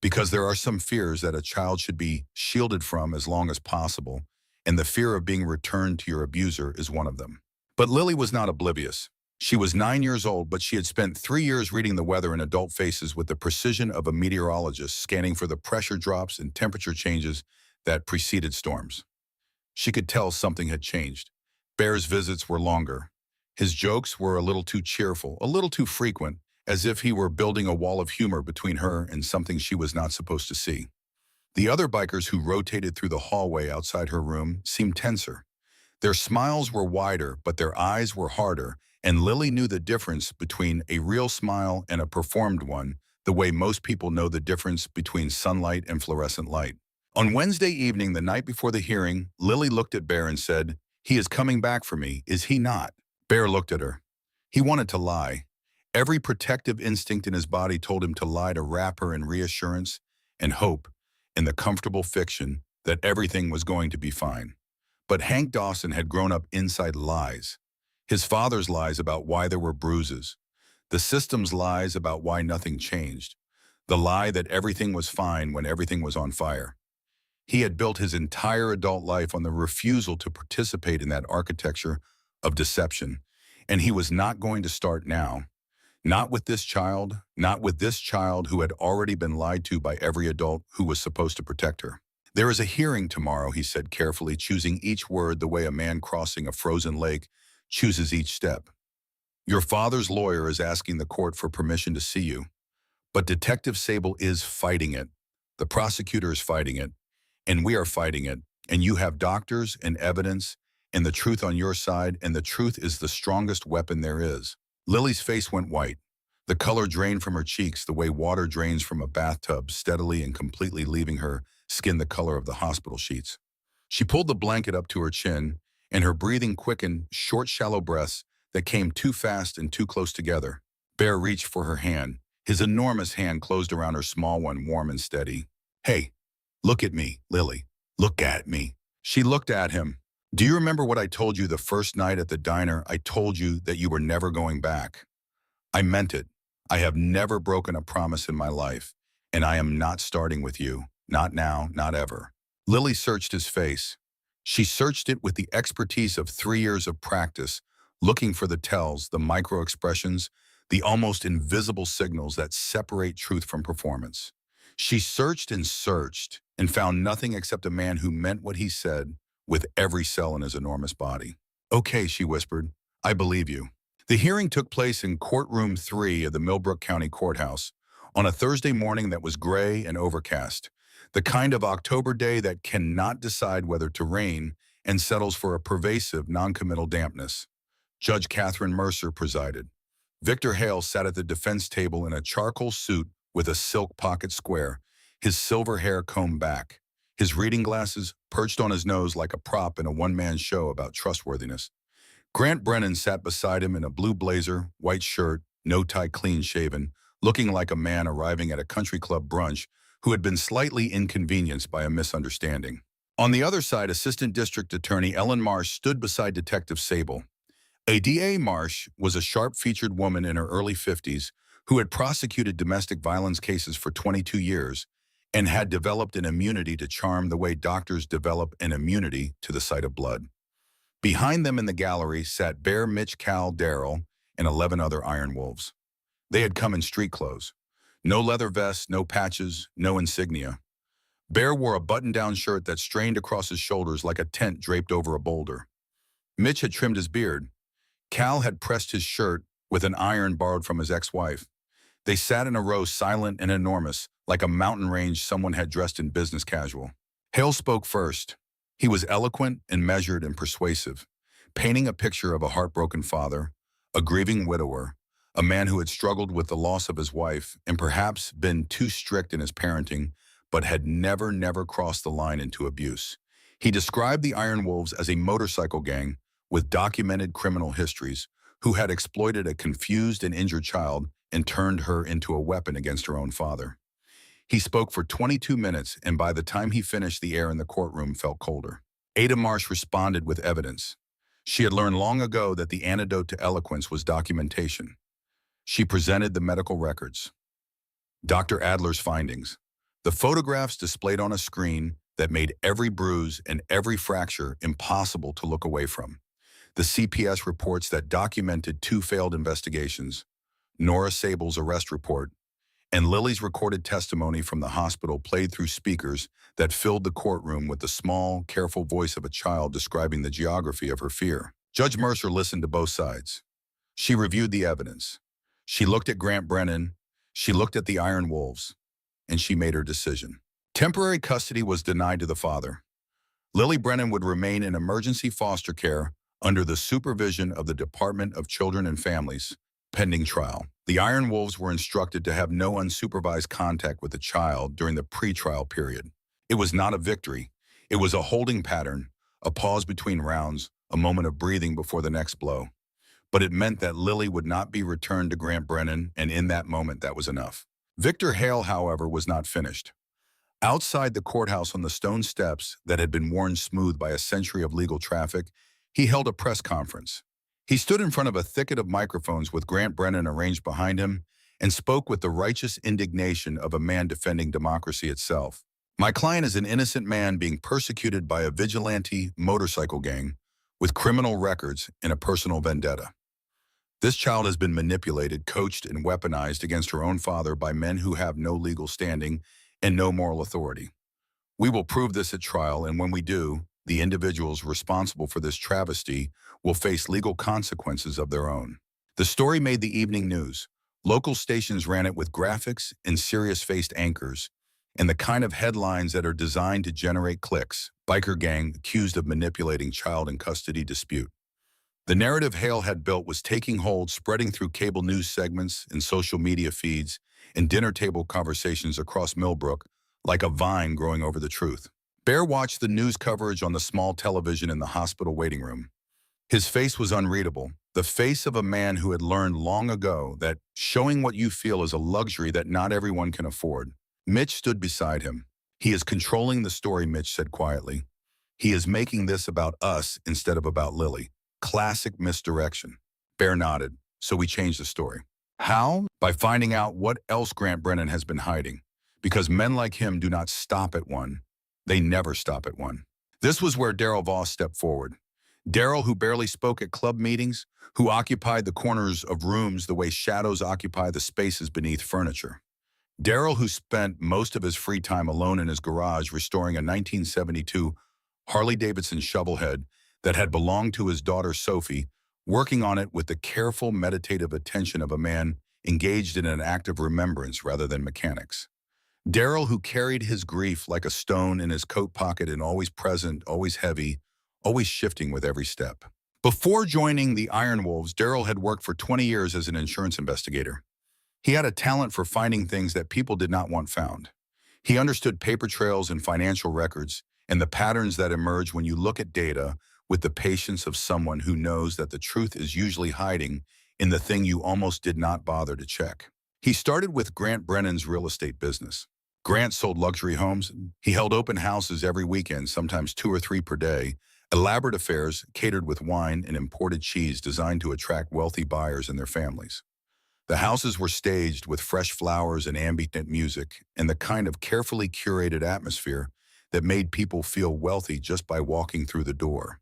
Because there are some fears that a child should be shielded from as long as possible, and the fear of being returned to your abuser is one of them. But Lily was not oblivious. She was 9 years old, but she had spent 3 years reading the weather in adult faces with the precision of a meteorologist, scanning for the pressure drops and temperature changes that preceded storms. She could tell something had changed. Bear's visits were longer. His jokes were a little too cheerful, a little too frequent, as if he were building a wall of humor between her and something she was not supposed to see. The other bikers who rotated through the hallway outside her room seemed tenser. Their smiles were wider, but their eyes were harder, and Lily knew the difference between a real smile and a performed one, the way most people know the difference between sunlight and fluorescent light. On Wednesday evening, the night before the hearing, Lily looked at Bear and said, "He is coming back for me, is he not?" Bear looked at her. He wanted to lie. Every protective instinct in his body told him to lie to wrap her in reassurance and hope in the comfortable fiction that everything was going to be fine. But Hank Dawson had grown up inside lies. His father's lies about why there were bruises. The system's lies about why nothing changed. The lie that everything was fine when everything was on fire. He had built his entire adult life on the refusal to participate in that architecture of deception. And he was not going to start now. Not with this child, not with this child who had already been lied to by every adult who was supposed to protect her. "There is a hearing tomorrow," he said carefully, choosing each word the way a man crossing a frozen lake chooses each step. "Your father's lawyer is asking the court for permission to see you, but Detective Sable is fighting it. The prosecutor is fighting it, and we are fighting it, and you have doctors and evidence and the truth on your side, and the truth is the strongest weapon there is." Lily's face went white. The color drained from her cheeks the way water drains from a bathtub, steadily and completely leaving her skin the color of the hospital sheets. She pulled the blanket up to her chin, and her breathing quickened, short, shallow breaths that came too fast and too close together. Bear reached for her hand. His enormous hand closed around her small one, warm and steady. "Hey, look at me, Lily. Look at me." She looked at him. "Do you remember what I told you the first night at the diner? I told you that you were never going back. I meant it. I have never broken a promise in my life, and I am not starting with you. Not now, not ever." Lily searched his face. She searched it with the expertise of 3 years of practice, looking for the tells, the micro-expressions, the almost invisible signals that separate truth from performance. She searched and found nothing except a man who meant what he said with every cell in his enormous body. "Okay," she whispered, "I believe you." The hearing took place in Courtroom 3 of the Millbrook County Courthouse on a Thursday morning that was gray and overcast, the kind of October day that cannot decide whether to rain and settles for a pervasive, noncommittal dampness. Judge Catherine Mercer presided. Victor Hale sat at the defense table in a charcoal suit with a silk pocket square, his silver hair combed back, his reading glasses perched on his nose like a prop in a one-man show about trustworthiness. Grant Brennan sat beside him in a blue blazer, white shirt, no tie, clean-shaven, looking like a man arriving at a country club brunch who had been slightly inconvenienced by a misunderstanding. On the other side, Assistant District Attorney Ellen Marsh stood beside Detective Sable. ADA Marsh was a sharp-featured woman in her early 50s who had prosecuted domestic violence cases for 22 years and had developed an immunity to charm the way doctors develop an immunity to the sight of blood. Behind them in the gallery sat Bear, Mitch, Cal, Darrell, and 11 other Iron Wolves. They had come in street clothes. No leather vests, no patches, no insignia. Bear wore a button-down shirt that strained across his shoulders like a tent draped over a boulder. Mitch had trimmed his beard. Cal had pressed his shirt with an iron borrowed from his ex-wife. They sat in a row, silent and enormous, like a mountain range someone had dressed in business casual. Hale spoke first. He was eloquent and measured and persuasive, painting a picture of a heartbroken father, a grieving widower, a man who had struggled with the loss of his wife and perhaps been too strict in his parenting, but had never crossed the line into abuse. He described the Iron Wolves as a motorcycle gang with documented criminal histories who had exploited a confused and injured child and turned her into a weapon against her own father. He spoke for 22 minutes, and by the time he finished, the air in the courtroom felt colder. Ada Marsh responded with evidence. She had learned long ago that the antidote to eloquence was documentation. She presented the medical records. Dr. Adler's findings. The photographs displayed on a screen that made every bruise and every fracture impossible to look away from. The CPS reports that documented 2 failed investigations, Nora Sable's arrest report, and Lily's recorded testimony from the hospital played through speakers that filled the courtroom with the small, careful voice of a child describing the geography of her fear. Judge Mercer listened to both sides. She reviewed the evidence. She looked at Grant Brennan, she looked at the Iron Wolves, and she made her decision. Temporary custody was denied to the father. Lily Brennan would remain in emergency foster care under the supervision of the Department of Children and Families, pending trial. The Iron Wolves were instructed to have no unsupervised contact with the child during the pretrial period. It was not a victory. It was a holding pattern, a pause between rounds, a moment of breathing before the next blow. But it meant that Lily would not be returned to Grant Brennan, and in that moment, that was enough. Victor Hale, however, was not finished. Outside the courthouse on the stone steps that had been worn smooth by a century of legal traffic, he held a press conference. He stood in front of a thicket of microphones with Grant Brennan arranged behind him and spoke with the righteous indignation of a man defending democracy itself. My client is an innocent man being persecuted by a vigilante motorcycle gang with criminal records and a personal vendetta. This child has been manipulated, coached, and weaponized against her own father by men who have no legal standing and no moral authority. We will prove this at trial, and when we do, the individuals responsible for this travesty will face legal consequences of their own. The story made the evening news. Local stations ran it with graphics and serious-faced anchors, and the kind of headlines that are designed to generate clicks. Biker gang accused of manipulating child in custody dispute. The narrative Hale had built was taking hold, spreading through cable news segments and social media feeds and dinner table conversations across Millbrook like a vine growing over the truth. Bear watched the news coverage on the small television in the hospital waiting room. His face was unreadable, the face of a man who had learned long ago that showing what you feel is a luxury that not everyone can afford. Mitch stood beside him. He is controlling the story, Mitch said quietly. He is making this about us instead of about Lily. Classic misdirection. Bear nodded, so we changed the story. How? By finding out what else Grant Brennan has been hiding. Because men like him do not stop at one. They never stop at one. This was where Daryl Voss stepped forward. Daryl, who barely spoke at club meetings, who occupied the corners of rooms the way shadows occupy the spaces beneath furniture. Daryl, who spent most of his free time alone in his garage restoring a 1972 Harley-Davidson shovelhead that had belonged to his daughter Sophie, working on it with the careful, meditative attention of a man engaged in an act of remembrance rather than mechanics. Daryl, who carried his grief like a stone in his coat pocket and always present, always heavy, always shifting with every step. Before joining the Iron Wolves, Daryl had worked for 20 years as an insurance investigator. He had a talent for finding things that people did not want found. He understood paper trails and financial records and the patterns that emerge when you look at data with the patience of someone who knows that the truth is usually hiding in the thing you almost did not bother to check. He started with Grant Brennan's real estate business. Grant sold luxury homes. He held open houses every weekend, sometimes 2 or 3 per day, elaborate affairs catered with wine and imported cheese designed to attract wealthy buyers and their families. The houses were staged with fresh flowers and ambient music and the kind of carefully curated atmosphere that made people feel wealthy just by walking through the door.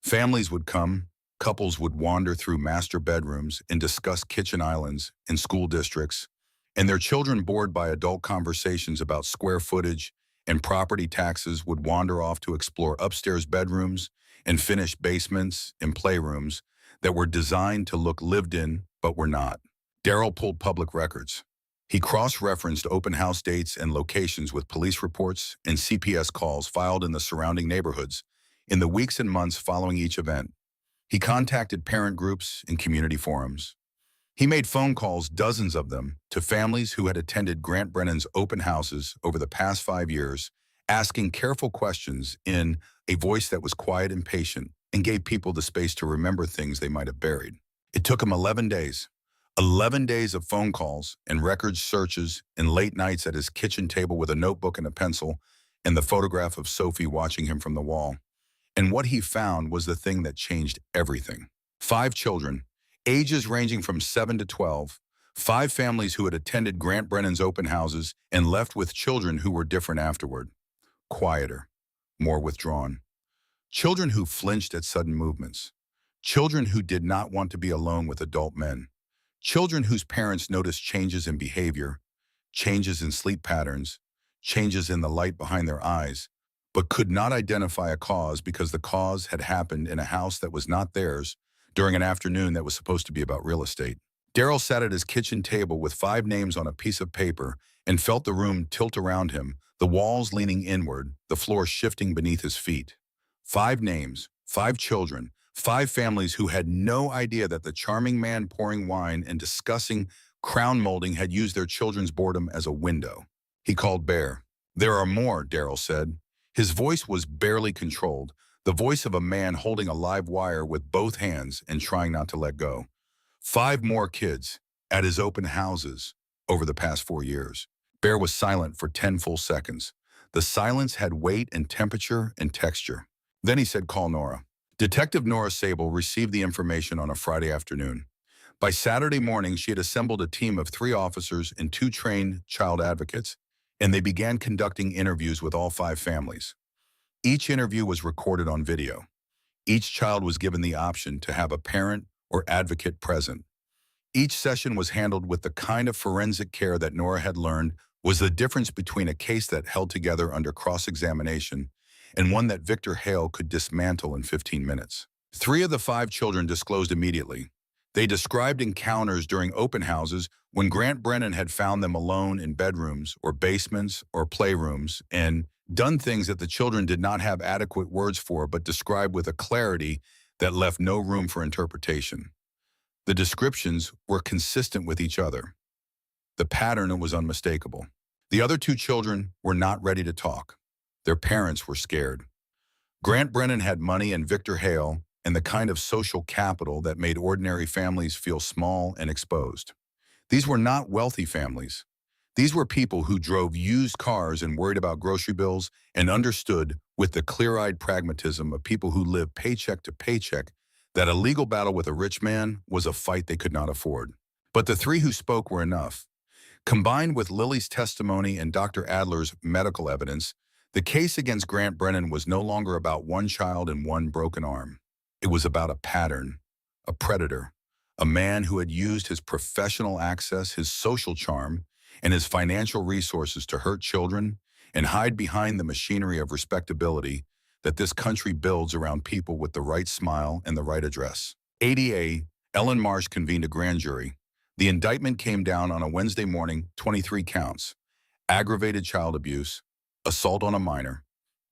Families would come, couples would wander through master bedrooms and discuss kitchen islands in school districts, and their children, bored by adult conversations about square footage and property taxes, would wander off to explore upstairs bedrooms and finished basements and playrooms that were designed to look lived in but were not. Daryl pulled public records. He cross-referenced open house dates and locations with police reports and CPS calls filed in the surrounding neighborhoods in the weeks and months following each event. He contacted parent groups and community forums. He made phone calls, dozens of them, to families who had attended Grant Brennan's open houses over the past 5 years, asking careful questions in a voice that was quiet and patient and gave people the space to remember things they might have buried. It took him 11 days. 11 days of phone calls and record searches and late nights at his kitchen table with a notebook and a pencil and the photograph of Sophie watching him from the wall. And what he found was the thing that changed everything. 5 children, ages ranging from 7 to 12, 5 families who had attended Grant Brennan's open houses and left with children who were different afterward. Quieter, more withdrawn. Children who flinched at sudden movements. Children who did not want to be alone with adult men. Children whose parents noticed changes in behavior, changes in sleep patterns, changes in the light behind their eyes, but could not identify a cause because the cause had happened in a house that was not theirs during an afternoon that was supposed to be about real estate. Daryl sat at his kitchen table with 5 names on a piece of paper and felt the room tilt around him, the walls leaning inward, the floor shifting beneath his feet. 5 names, 5 children, 5 families who had no idea that the charming man pouring wine and discussing crown molding had used their children's boredom as a window. He called Bear. "There are more," Daryl said. His voice was barely controlled, the voice of a man holding a live wire with both hands and trying not to let go. 5 more kids at his open houses over the past 4 years. Bear was silent for 10 full seconds. The silence had weight and temperature and texture. Then he said, "Call Nora." Detective Nora Sable received the information on a Friday afternoon. By Saturday morning, she had assembled a team of 3 officers and 2 trained child advocates, and they began conducting interviews with all 5 families. Each interview was recorded on video. Each child was given the option to have a parent or advocate present. Each session was handled with the kind of forensic care that Nora had learned was the difference between a case that held together under cross-examination and one that Victor Hale could dismantle in 15 minutes. 3 of the 5 children disclosed immediately. They described encounters during open houses when Grant Brennan had found them alone in bedrooms or basements or playrooms and done things that the children did not have adequate words for but described with a clarity that left no room for interpretation. The descriptions were consistent with each other. The pattern was unmistakable. The other 2 children were not ready to talk. Their parents were scared. Grant Brennan had money and Victor Hale and the kind of social capital that made ordinary families feel small and exposed. These were not wealthy families. These were people who drove used cars and worried about grocery bills and understood, with the clear-eyed pragmatism of people who live paycheck to paycheck, that a legal battle with a rich man was a fight they could not afford. But the 3 who spoke were enough. Combined with Lily's testimony and Dr. Adler's medical evidence, the case against Grant Brennan was no longer about 1 child and 1 broken arm. It was about a pattern, a predator, a man who had used his professional access, his social charm, and his financial resources to hurt children and hide behind the machinery of respectability that this country builds around people with the right smile and the right address. ADA, Ellen Marsh convened a grand jury. The indictment came down on a Wednesday morning, 23 counts: aggravated child abuse, assault on a minor,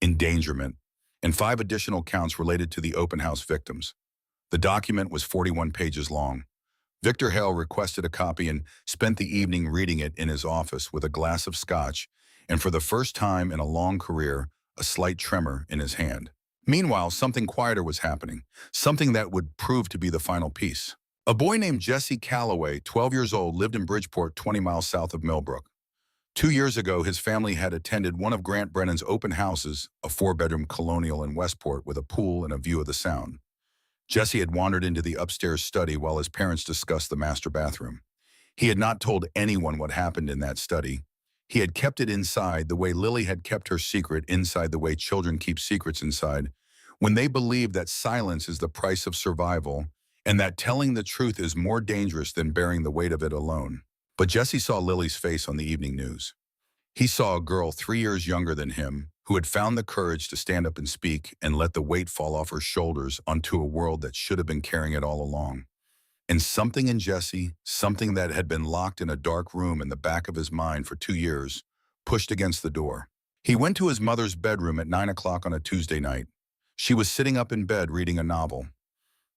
endangerment, and 5 additional counts related to the open house victims. The document was 41 pages long. Victor Hale requested a copy and spent the evening reading it in his office with a glass of scotch, and for the first time in a long career, a slight tremor in his hand. Meanwhile, something quieter was happening, something that would prove to be the final piece. A boy named Jesse Calloway, 12 years old, lived in Bridgeport, 20 miles south of Millbrook. 2 years ago, his family had attended one of Grant Brennan's open houses, a 4-bedroom colonial in Westport with a pool and a view of the Sound. Jesse had wandered into the upstairs study while his parents discussed the master bathroom. He had not told anyone what happened in that study. He had kept it inside the way Lily had kept her secret inside, the way children keep secrets inside, when they believe that silence is the price of survival and that telling the truth is more dangerous than bearing the weight of it alone. But Jesse saw Lily's face on the evening news. He saw a girl 3 years younger than him who had found the courage to stand up and speak and let the weight fall off her shoulders onto a world that should have been carrying it all along. And something in Jesse, something that had been locked in a dark room in the back of his mind for 2 years, pushed against the door. He went to his mother's bedroom at 9 o'clock on a Tuesday night. She was sitting up in bed reading a novel.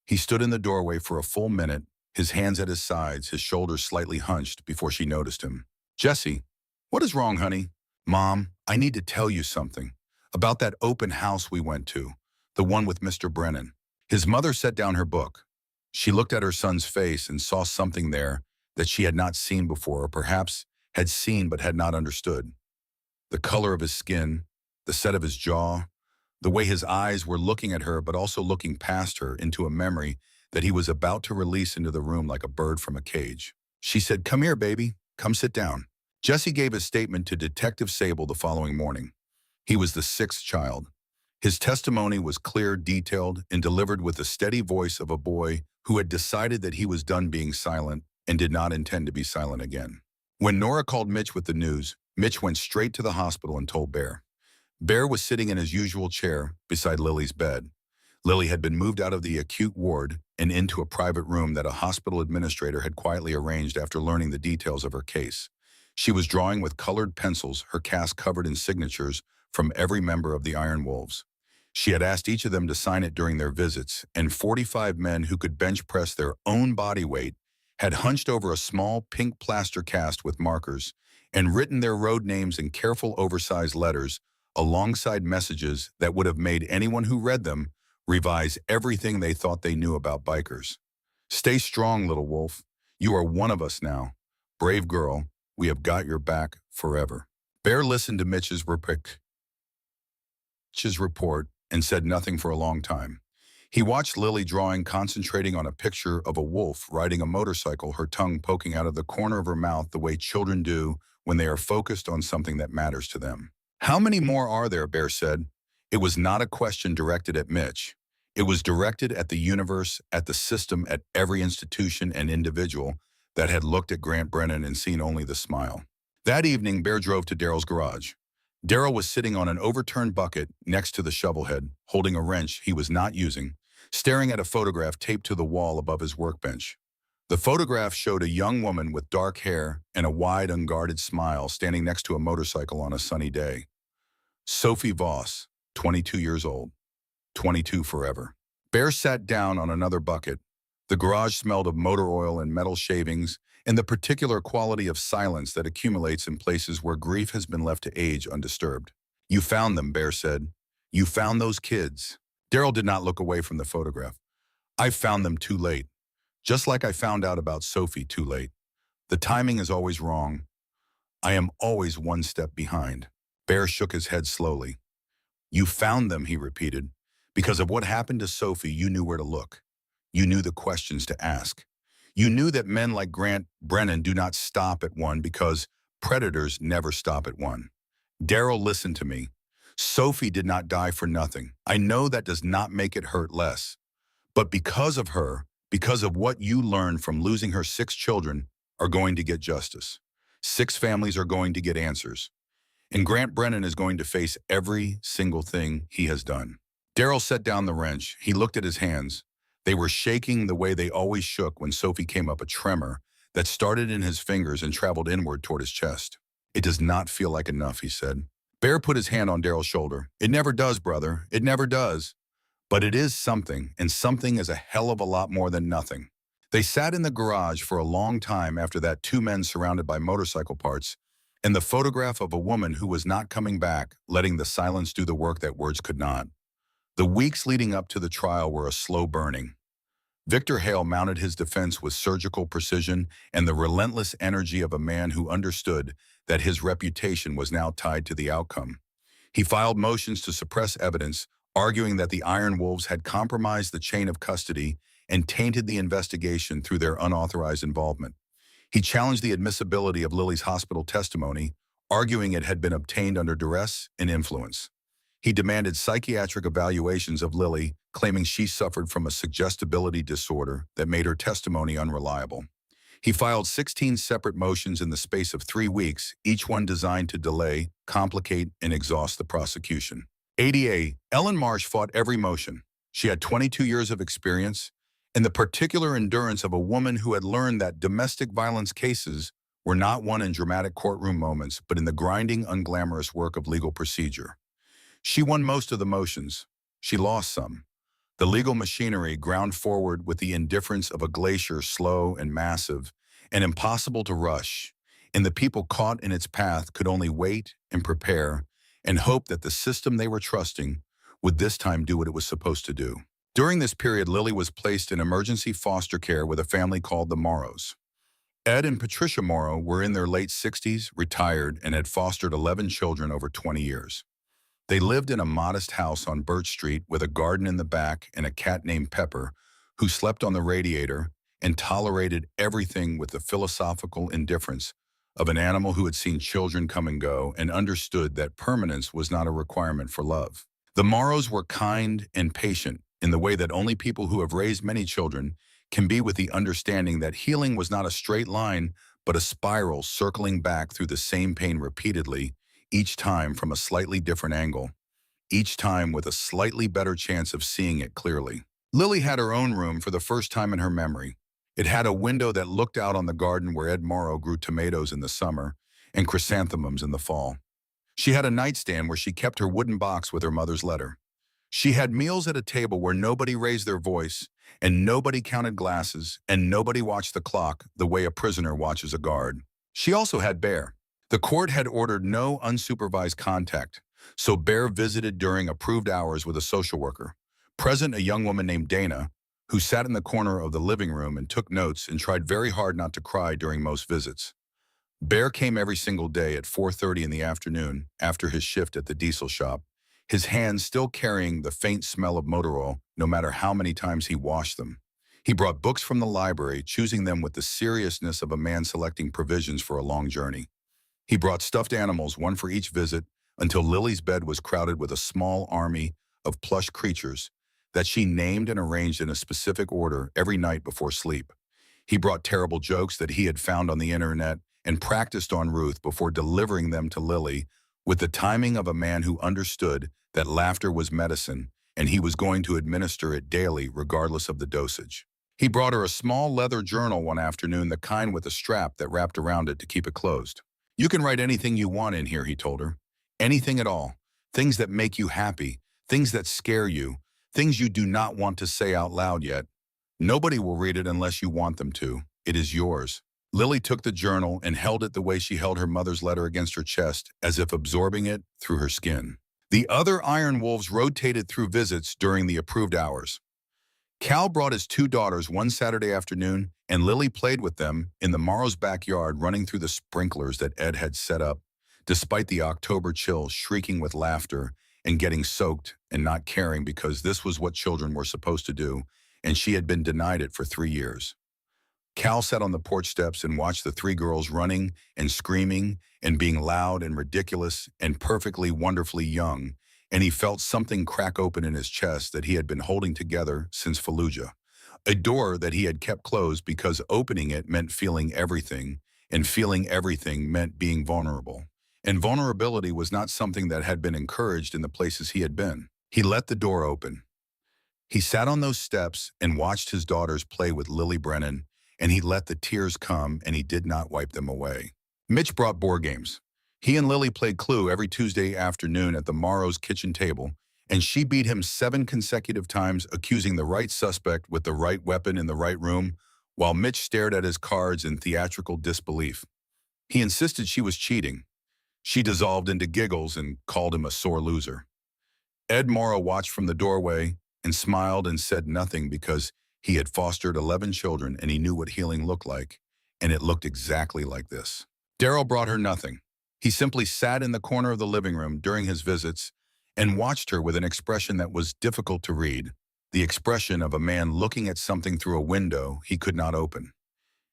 He stood in the doorway for a full minute, his hands at his sides, his shoulders slightly hunched, before she noticed him. "Jesse, what is wrong, honey?" "Mom, I need to tell you something about that open house we went to, the one with Mr. Brennan." His mother set down her book. She looked at her son's face and saw something there that she had not seen before, or perhaps had seen but had not understood. The color of his skin, the set of his jaw, the way his eyes were looking at her but also looking past her into a memory that he was about to release into the room like a bird from a cage. She said, "Come here, baby. Come sit down." Jesse gave his statement to Detective Sable the following morning. He was the 6th child. His testimony was clear, detailed, and delivered with the steady voice of a boy who had decided that he was done being silent and did not intend to be silent again. When Nora called Mitch with the news, Mitch went straight to the hospital and told Bear. Bear was sitting in his usual chair beside Lily's bed. Lily had been moved out of the acute ward and into a private room that a hospital administrator had quietly arranged after learning the details of her case. She was drawing with colored pencils, her cast covered in signatures from every member of the Iron Wolves. She had asked each of them to sign it during their visits, and 45 men who could bench press their own body weight had hunched over a small pink plaster cast with markers and written their road names in careful oversized letters alongside messages that would have made anyone who read them revise everything they thought they knew about bikers. Stay strong, little wolf. You are one of us now. Brave girl, we have got your back forever. Bear listened to Mitch's report and said nothing for a long time. He watched Lily drawing, concentrating on a picture of a wolf riding a motorcycle, her tongue poking out of the corner of her mouth the way children do when they are focused on something that matters to them. How many more are there? Bear said. It was not a question directed at Mitch. It was directed at the universe, at the system, at every institution and individual that had looked at Grant Brennan and seen only the smile. That evening, Bear drove to Daryl's garage. Daryl was sitting on an overturned bucket next to the shovelhead, holding a wrench he was not using, staring at a photograph taped to the wall above his workbench. The photograph showed a young woman with dark hair and a wide, unguarded smile standing next to a motorcycle on a sunny day. Sophie Voss, 22 years old. 22 forever. Bear sat down on another bucket. The garage smelled of motor oil and metal shavings and the particular quality of silence that accumulates in places where grief has been left to age undisturbed. You found them, Bear said. You found those kids. Daryl did not look away from the photograph. I found them too late. Just like I found out about Sophie too late. The timing is always wrong. I am always one step behind. Bear shook his head slowly. You found them, he repeated. Because of what happened to Sophie, you knew where to look. You knew the questions to ask. You knew that men like Grant Brennan do not stop at one because predators never stop at one. Daryl, listen to me. Sophie did not die for nothing. I know that does not make it hurt less. But because of her, because of what you learned from losing her, 6 children are going to get justice. 6 families are going to get answers. And Grant Brennan is going to face every single thing he has done. Daryl set down the wrench. He looked at his hands. They were shaking the way they always shook when Sophie came up, a tremor that started in his fingers and traveled inward toward his chest. It does not feel like enough, he said. Bear put his hand on Daryl's shoulder. It never does, brother. It never does. But it is something, and something is a hell of a lot more than nothing. They sat in the garage for a long time after that, 2 men surrounded by motorcycle parts, and the photograph of a woman who was not coming back, letting the silence do the work that words could not. The weeks leading up to the trial were a slow burning. Victor Hale mounted his defense with surgical precision and the relentless energy of a man who understood that his reputation was now tied to the outcome. He filed motions to suppress evidence, arguing that the Iron Wolves had compromised the chain of custody and tainted the investigation through their unauthorized involvement. He challenged the admissibility of Lily's hospital testimony, arguing it had been obtained under duress and influence. He demanded psychiatric evaluations of Lily, claiming she suffered from a suggestibility disorder that made her testimony unreliable. He filed 16 separate motions in the space of 3 weeks, each one designed to delay, complicate, and exhaust the prosecution. ADA, Ellen Marsh fought every motion. She had 22 years of experience and the particular endurance of a woman who had learned that domestic violence cases were not won in dramatic courtroom moments, but in the grinding, unglamorous work of legal procedure. She won most of the motions. She lost some. The legal machinery ground forward with the indifference of a glacier, slow and massive, and impossible to rush, and the people caught in its path could only wait and prepare and hope that the system they were trusting would this time do what it was supposed to do. During this period, Lily was placed in emergency foster care with a family called the Morrows. Ed and Patricia Morrow were in their late 60s, retired, and had fostered 11 children over 20 years. They lived in a modest house on Birch Street with a garden in the back and a cat named Pepper, who slept on the radiator and tolerated everything with the philosophical indifference of an animal who had seen children come and go and understood that permanence was not a requirement for love. The Morrows were kind and patient in the way that only people who have raised many children can be, with the understanding that healing was not a straight line, but a spiral circling back through the same pain repeatedly, each time from a slightly different angle, each time with a slightly better chance of seeing it clearly. Lily had her own room for the first time in her memory. It had a window that looked out on the garden where Ed Morrow grew tomatoes in the summer, and chrysanthemums in the fall. She had a nightstand where she kept her wooden box with her mother's letter. She had meals at a table where nobody raised their voice, and nobody counted glasses, and nobody watched the clock the way a prisoner watches a guard. She also had Bear. The court had ordered no unsupervised contact, so Bear visited during approved hours with a social worker. Present, a young woman named Dana, who sat in the corner of the living room and took notes and tried very hard not to cry during most visits. Bear came every single day at 4:30 in the afternoon after his shift at the diesel shop, his hands still carrying the faint smell of motor oil no matter how many times he washed them. He brought books from the library, choosing them with the seriousness of a man selecting provisions for a long journey. He brought stuffed animals, one for each visit, until Lily's bed was crowded with a small army of plush creatures that she named and arranged in a specific order every night before sleep. He brought terrible jokes that he had found on the internet and practiced on Ruth before delivering them to Lily with the timing of a man who understood that laughter was medicine and he was going to administer it daily regardless of the dosage. He brought her a small leather journal one afternoon, the kind with a strap that wrapped around it to keep it closed. "You can write anything you want in here," he told her. "Anything at all. Things that make you happy, things that scare you, things you do not want to say out loud yet. Nobody will read it unless you want them to. It is yours." Lily took the journal and held it the way she held her mother's letter against her chest, as if absorbing it through her skin. The other Iron Wolves rotated through visits during the approved hours. Cal brought his two daughters one Saturday afternoon, and Lily played with them in the Morrow's backyard, running through the sprinklers that Ed had set up, despite the October chill, shrieking with laughter and getting soaked and not caring because this was what children were supposed to do, and she had been denied it for 3 years. Cal sat on the porch steps and watched the three girls running and screaming and being loud and ridiculous and perfectly wonderfully young, and he felt something crack open in his chest that he had been holding together since Fallujah. A door that he had kept closed because opening it meant feeling everything, and feeling everything meant being vulnerable. And vulnerability was not something that had been encouraged in the places he had been. He let the door open. He sat on those steps and watched his daughters play with Lily Brennan, and he let the tears come and he did not wipe them away. Mitch brought board games. He and Lily played Clue every Tuesday afternoon at the Morrow's kitchen table, and she beat him 7 consecutive times, accusing the right suspect with the right weapon in the right room, while Mitch stared at his cards in theatrical disbelief. He insisted she was cheating. She dissolved into giggles and called him a sore loser. Ed Morrow watched from the doorway and smiled and said nothing because he had fostered 11 children and he knew what healing looked like, and it looked exactly like this. Daryl brought her nothing. He simply sat in the corner of the living room during his visits and watched her with an expression that was difficult to read, the expression of a man looking at something through a window he could not open.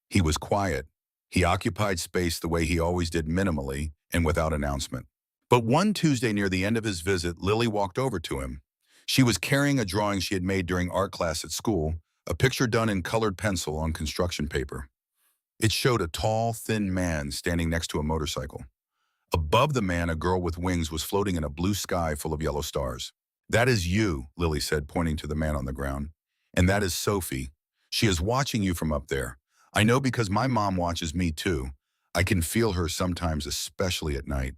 He was quiet. He occupied space the way he always did, minimally and without announcement. But one Tuesday near the end of his visit, Lily walked over to him. She was carrying a drawing she had made during art class at school, a picture done in colored pencil on construction paper. It showed a tall, thin man standing next to a motorcycle. Above the man, a girl with wings was floating in a blue sky full of yellow stars. "That is you," Lily said, pointing to the man on the ground. "And that is Sophie. She is watching you from up there. I know because my mom watches me too. I can feel her sometimes, especially at night.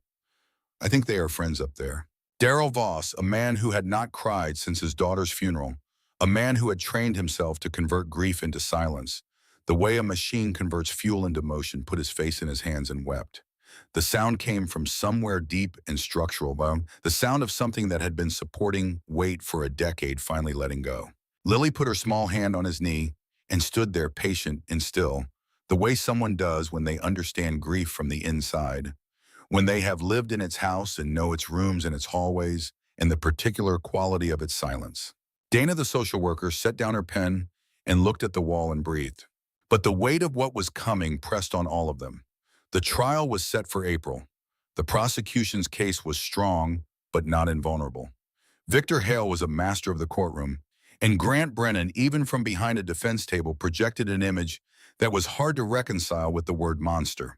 I think they are friends up there." Daryl Voss, a man who had not cried since his daughter's funeral, a man who had trained himself to convert grief into silence, the way a machine converts fuel into motion, put his face in his hands and wept. The sound came from somewhere deep and structural, the sound of something that had been supporting weight for a decade finally letting go. Lily put her small hand on his knee and stood there patient and still, the way someone does when they understand grief from the inside, when they have lived in its house and know its rooms and its hallways and the particular quality of its silence. Dana, the social worker, set down her pen and looked at the wall and breathed. But the weight of what was coming pressed on all of them. The trial was set for April. The prosecution's case was strong, but not invulnerable. Victor Hale was a master of the courtroom, and Grant Brennan, even from behind a defense table, projected an image that was hard to reconcile with the word monster.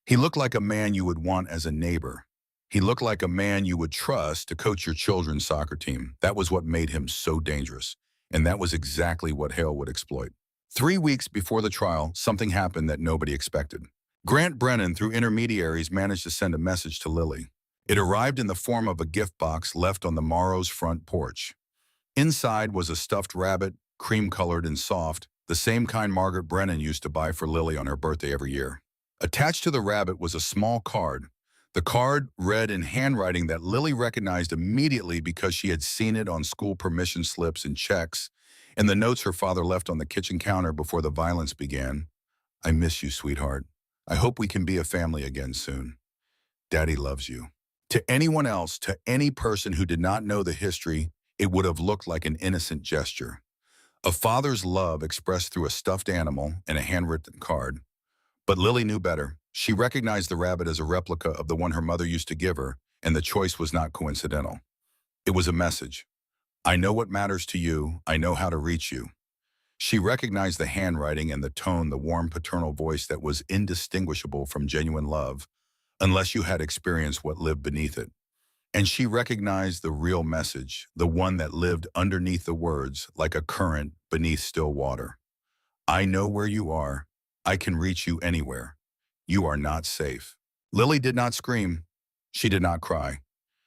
He looked like a man you would want as a neighbor. He looked like a man you would trust to coach your children's soccer team. That was what made him so dangerous, and that was exactly what Hale would exploit. 3 weeks before the trial, something happened that nobody expected. Grant Brennan, through intermediaries, managed to send a message to Lily. It arrived in the form of a gift box left on the Morrow's front porch. Inside was a stuffed rabbit, cream-colored and soft, the same kind Margaret Brennan used to buy for Lily on her birthday every year. Attached to the rabbit was a small card. The card read in handwriting that Lily recognized immediately because she had seen it on school permission slips and checks, and the notes her father left on the kitchen counter before the violence began. "I miss you, sweetheart. I hope we can be a family again soon. Daddy loves you." To anyone else, to any person who did not know the history, it would have looked like an innocent gesture. A father's love expressed through a stuffed animal and a handwritten card. But Lily knew better. She recognized the rabbit as a replica of the one her mother used to give her, and the choice was not coincidental. It was a message. "I know what matters to you. I know how to reach you." She recognized the handwriting and the tone, the warm paternal voice that was indistinguishable from genuine love, unless you had experienced what lived beneath it. And she recognized the real message, the one that lived underneath the words like a current beneath still water. "I know where you are. I can reach you anywhere. You are not safe." Lily did not scream. She did not cry.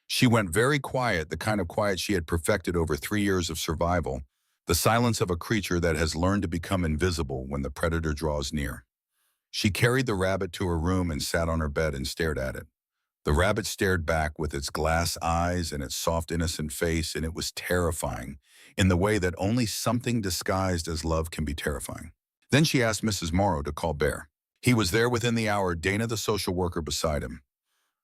She went very quiet, the kind of quiet she had perfected over 3 years of survival, the silence of a creature that has learned to become invisible when the predator draws near. She carried the rabbit to her room and sat on her bed and stared at it. The rabbit stared back with its glass eyes and its soft, innocent face, and it was terrifying, in the way that only something disguised as love can be terrifying. Then she asked Mrs. Morrow to call Bear. He was there within the hour, Dana the social worker beside him.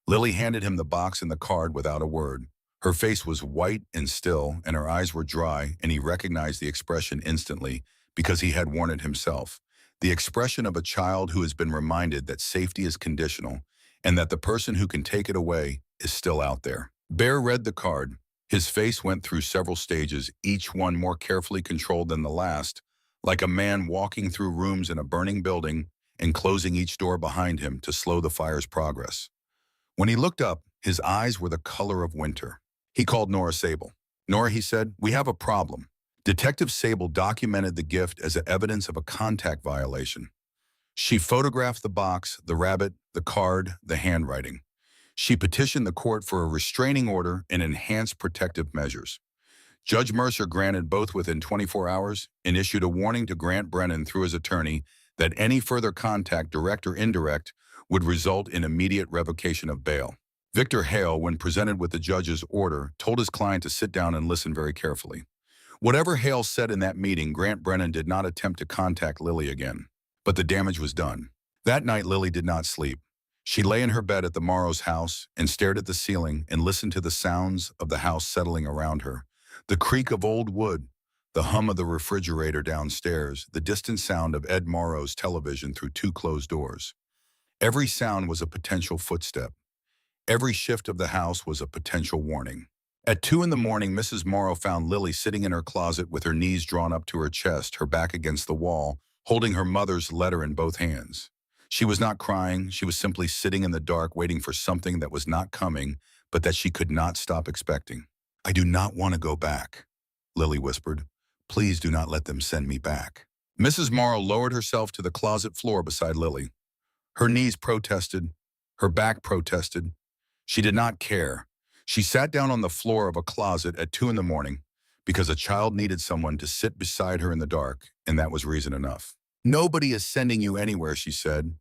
Lily handed him the box and the card without a word. Her face was white and still, and her eyes were dry, and he recognized the expression instantly because he had worn it himself. The expression of a child who has been reminded that safety is conditional and that the person who can take it away is still out there. Bear read the card. His face went through several stages, each one more carefully controlled than the last, like a man walking through rooms in a burning building and closing each door behind him to slow the fire's progress. When he looked up, his eyes were the color of winter. He called Nora Sable. "Nora," he said, "we have a problem." Detective Sable documented the gift as evidence of a contact violation. She photographed the box, the rabbit, the card, the handwriting. She petitioned the court for a restraining order and enhanced protective measures. Judge Mercer granted both within 24 hours and issued a warning to Grant Brennan through his attorney that any further contact, direct or indirect, would result in immediate revocation of bail. Victor Hale, when presented with the judge's order, told his client to sit down and listen very carefully. Whatever Hale said in that meeting, Grant Brennan did not attempt to contact Lily again. But the damage was done. That night, Lily did not sleep. She lay in her bed at the Morrow's house and stared at the ceiling and listened to the sounds of the house settling around her. The creak of old wood, the hum of the refrigerator downstairs, the distant sound of Ed Morrow's television through two closed doors. Every sound was a potential footstep. Every shift of the house was a potential warning. At 2 in the morning, Mrs. Morrow found Lily sitting in her closet with her knees drawn up to her chest, her back against the wall, holding her mother's letter in both hands. She was not crying. She was simply sitting in the dark, waiting for something that was not coming, but that she could not stop expecting. "I do not want to go back," Lily whispered. "Please do not let them send me back." Mrs. Morrow lowered herself to the closet floor beside Lily. Her knees protested. Her back protested. She did not care. She sat down on the floor of a closet at 2 in the morning because a child needed someone to sit beside her in the dark, and that was reason enough. "Nobody is sending you anywhere," she said.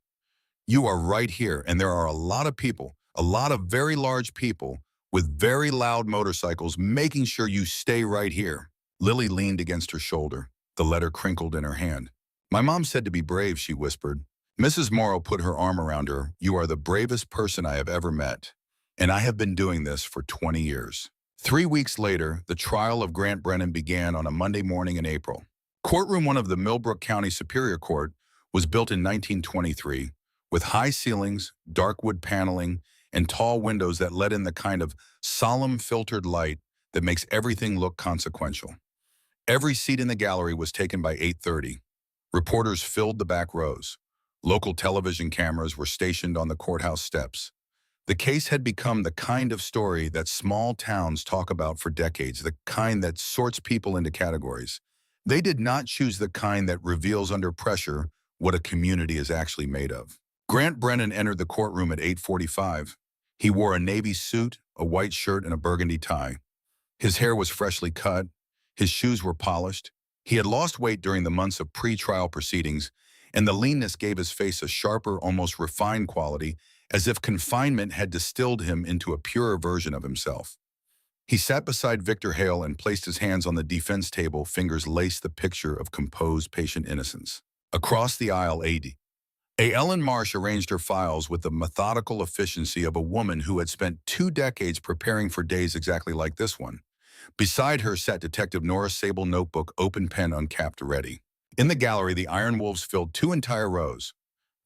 "You are right here, and there are a lot of people, a lot of very large people, with very loud motorcycles making sure you stay right here." Lily leaned against her shoulder. The letter crinkled in her hand. "My mom said to be brave," she whispered. Mrs. Morrow put her arm around her. "You are the bravest person I have ever met, and I have been doing this for 20 years. 3 weeks later, the trial of Grant Brennan began on a Monday morning in April. Courtroom 1 of the Millbrook County Superior Court was built in 1923 with high ceilings, dark wood paneling, and tall windows that let in the kind of solemn filtered light that makes everything look consequential. Every seat in the gallery was taken by 8:30. Reporters filled the back rows. Local television cameras were stationed on the courthouse steps. The case had become the kind of story that small towns talk about for decades, the kind that sorts people into categories. They did not choose the kind that reveals under pressure what a community is actually made of. Grant Brennan entered the courtroom at 8:45. He wore a navy suit, a white shirt, and a burgundy tie. His hair was freshly cut. His shoes were polished. He had lost weight during the months of pre-trial proceedings, and the leanness gave his face a sharper, almost refined quality, as if confinement had distilled him into a purer version of himself. He sat beside Victor Hale and placed his hands on the defense table, fingers laced the picture of composed, patient innocence. Across the aisle, Ellen Marsh arranged her files with the methodical efficiency of a woman who had spent 2 decades preparing for days exactly like this one. Beside her sat Detective Nora Sable, notebook, open pen uncapped, ready. In the gallery, the Iron Wolves filled 2 entire rows.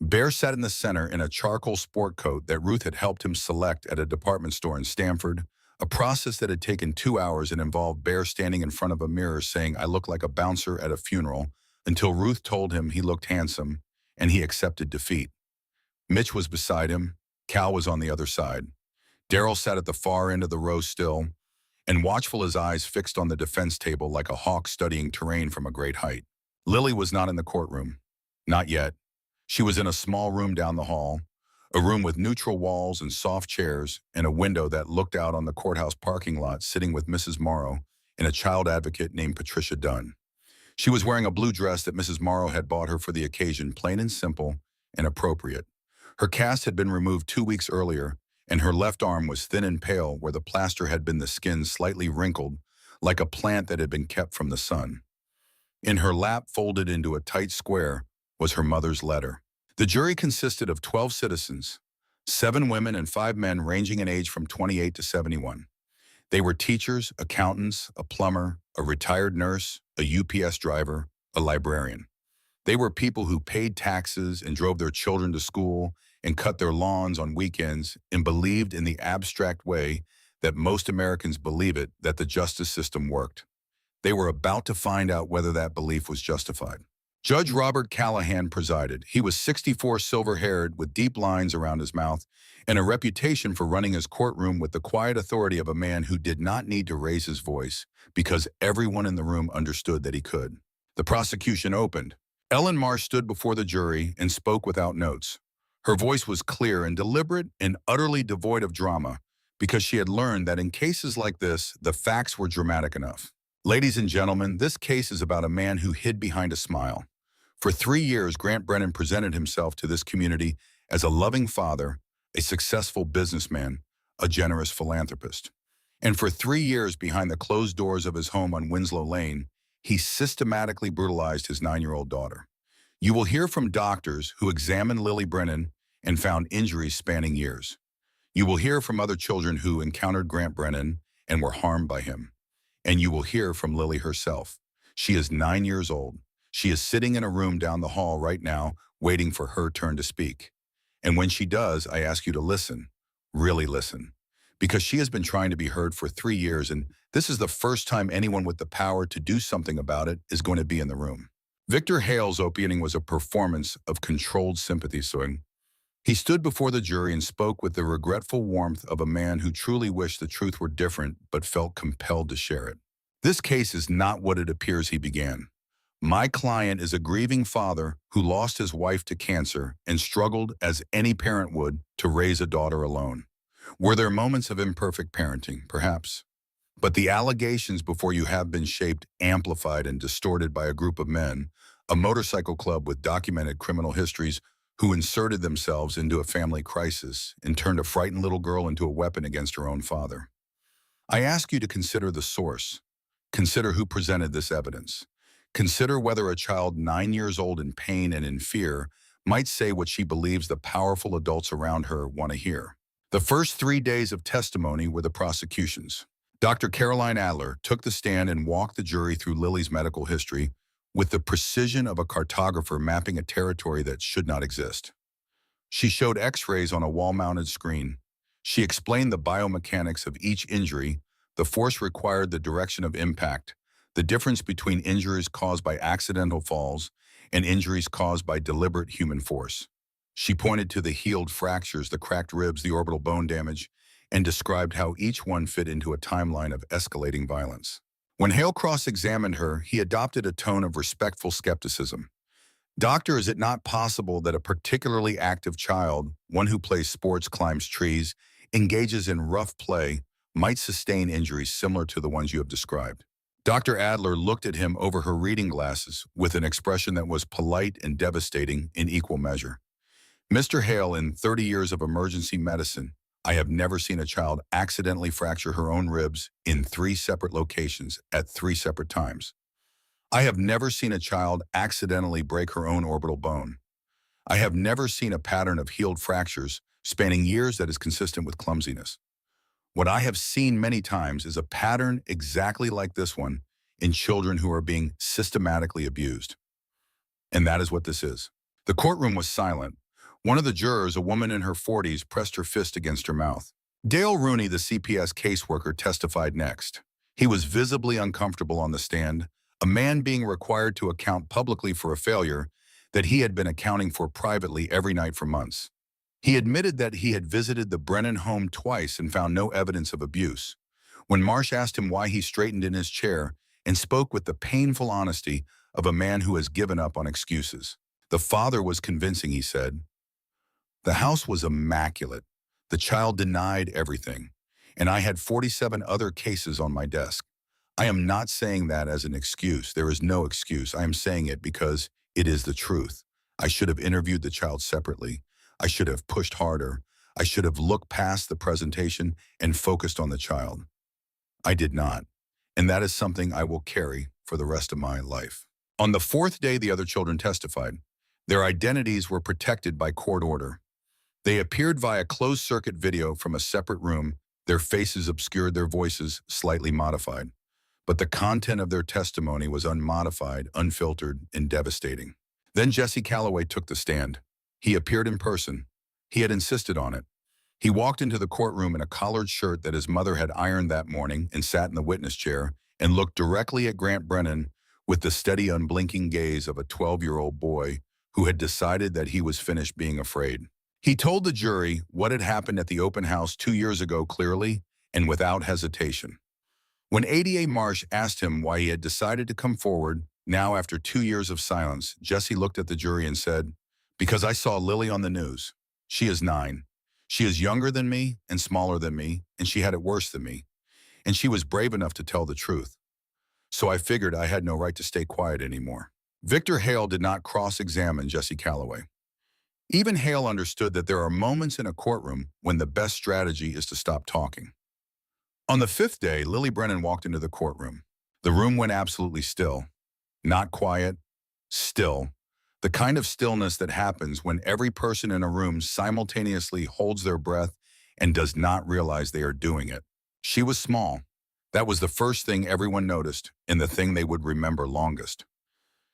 Bear sat in the center in a charcoal sport coat that Ruth had helped him select at a department store in Stamford, a process that had taken 2 hours and involved Bear standing in front of a mirror saying, "I look like a bouncer at a funeral," until Ruth told him he looked handsome, and he accepted defeat. Mitch was beside him. Cal was on the other side. Daryl sat at the far end of the row still, and watchful, his eyes fixed on the defense table like a hawk studying terrain from a great height. Lily was not in the courtroom. Not yet. She was in a small room down the hall, a room with neutral walls and soft chairs, and a window that looked out on the courthouse parking lot, sitting with Mrs. Morrow and a child advocate named Patricia Dunn. She was wearing a blue dress that Mrs. Morrow had bought her for the occasion, plain and simple and appropriate. Her cast had been removed 2 weeks earlier, and her left arm was thin and pale where the plaster had been, the skin slightly wrinkled, like a plant that had been kept from the sun. In her lap, folded into a tight square, was her mother's letter. The jury consisted of 12 citizens, 7 women and 5 men ranging in age from 28 to 71. They were teachers, accountants, a plumber, a retired nurse, a UPS driver, a librarian. They were people who paid taxes and drove their children to school and cut their lawns on weekends and believed in the abstract way that most Americans believe it, that the justice system worked. They were about to find out whether that belief was justified. Judge Robert Callahan presided. He was 64, silver-haired, with deep lines around his mouth, and a reputation for running his courtroom with the quiet authority of a man who did not need to raise his voice because everyone in the room understood that he could. The prosecution opened. Ellen Marsh stood before the jury and spoke without notes. Her voice was clear and deliberate and utterly devoid of drama, because she had learned that in cases like this, the facts were dramatic enough. Ladies and gentlemen, this case is about a man who hid behind a smile. For 3 years, Grant Brennan presented himself to this community as a loving father, a successful businessman, a generous philanthropist. And for 3 years, behind the closed doors of his home on Winslow Lane, he systematically brutalized his 9-year-old daughter. You will hear from doctors who examined Lily Brennan and found injuries spanning years. You will hear from other children who encountered Grant Brennan and were harmed by him. And you will hear from Lily herself. She is 9 years old. She is sitting in a room down the hall right now, waiting for her turn to speak. And when she does, I ask you to listen, really listen, because she has been trying to be heard for 3 years, and this is the first time anyone with the power to do something about it is going to be in the room. Victor Hale's opening was a performance of controlled sympathy swing. He stood before the jury and spoke with the regretful warmth of a man who truly wished the truth were different but felt compelled to share it. This case is not what it appears, he began. My client is a grieving father who lost his wife to cancer and struggled, as any parent would, to raise a daughter alone. Were there moments of imperfect parenting? Perhaps. But the allegations before you have been shaped, amplified, and distorted by a group of men, a motorcycle club with documented criminal histories, who inserted themselves into a family crisis and turned a frightened little girl into a weapon against her own father. I ask you to consider the source. Consider who presented this evidence. Consider whether a child 9 years old in pain and in fear might say what she believes the powerful adults around her want to hear. The first 3 days of testimony were the prosecution's. Dr. Caroline Adler took the stand and walked the jury through Lily's medical history with the precision of a cartographer mapping a territory that should not exist. She showed x-rays on a wall-mounted screen. She explained the biomechanics of each injury, the force required, the direction of impact, the difference between injuries caused by accidental falls and injuries caused by deliberate human force. She pointed to the healed fractures, the cracked ribs, the orbital bone damage, and described how each one fit into a timeline of escalating violence. When Hale cross-examined her, he adopted a tone of respectful skepticism. Doctor, is it not possible that a particularly active child, one who plays sports, climbs trees, engages in rough play, might sustain injuries similar to the ones you have described? Dr. Adler looked at him over her reading glasses with an expression that was polite and devastating in equal measure. Mr. Hale, in 30 years of emergency medicine, I have never seen a child accidentally fracture her own ribs in 3 separate locations at 3 separate times. I have never seen a child accidentally break her own orbital bone. I have never seen a pattern of healed fractures spanning years that is consistent with clumsiness. What I have seen many times is a pattern exactly like this one in children who are being systematically abused. And that is what this is. The courtroom was silent. One of the jurors, a woman in her 40s, pressed her fist against her mouth. Dale Rooney, the CPS caseworker, testified next. He was visibly uncomfortable on the stand, a man being required to account publicly for a failure that he had been accounting for privately every night for months. He admitted that he had visited the Brennan home twice and found no evidence of abuse. When Marsh asked him why, he straightened in his chair and spoke with the painful honesty of a man who has given up on excuses. The father was convincing, he said. The house was immaculate. The child denied everything. And I had 47 other cases on my desk. I am not saying that as an excuse. There is no excuse. I am saying it because it is the truth. I should have interviewed the child separately. I should have pushed harder. I should have looked past the presentation and focused on the child. I did not. And that is something I will carry for the rest of my life. On the fourth day, the other children testified. Their identities were protected by court order. They appeared via closed-circuit video from a separate room, their faces obscured, their voices slightly modified. But the content of their testimony was unmodified, unfiltered, and devastating. Then Jesse Calloway took the stand. He appeared in person. He had insisted on it. He walked into the courtroom in a collared shirt that his mother had ironed that morning and sat in the witness chair and looked directly at Grant Brennan with the steady, unblinking gaze of a 12-year-old boy who had decided that he was finished being afraid. He told the jury what had happened at the open house 2 years ago clearly and without hesitation. When ADA Marsh asked him why he had decided to come forward, now after 2 years of silence, Jesse looked at the jury and said, "Because I saw Lily on the news. She is 9. She is younger than me and smaller than me, and she had it worse than me. And she was brave enough to tell the truth. So I figured I had no right to stay quiet anymore." Victor Hale did not cross-examine Jesse Calloway. Even Hale understood that there are moments in a courtroom when the best strategy is to stop talking. On the fifth day, Lily Brennan walked into the courtroom. The room went absolutely still. Not quiet, still. The kind of stillness that happens when every person in a room simultaneously holds their breath and does not realize they are doing it. She was small. That was the first thing everyone noticed and the thing they would remember longest.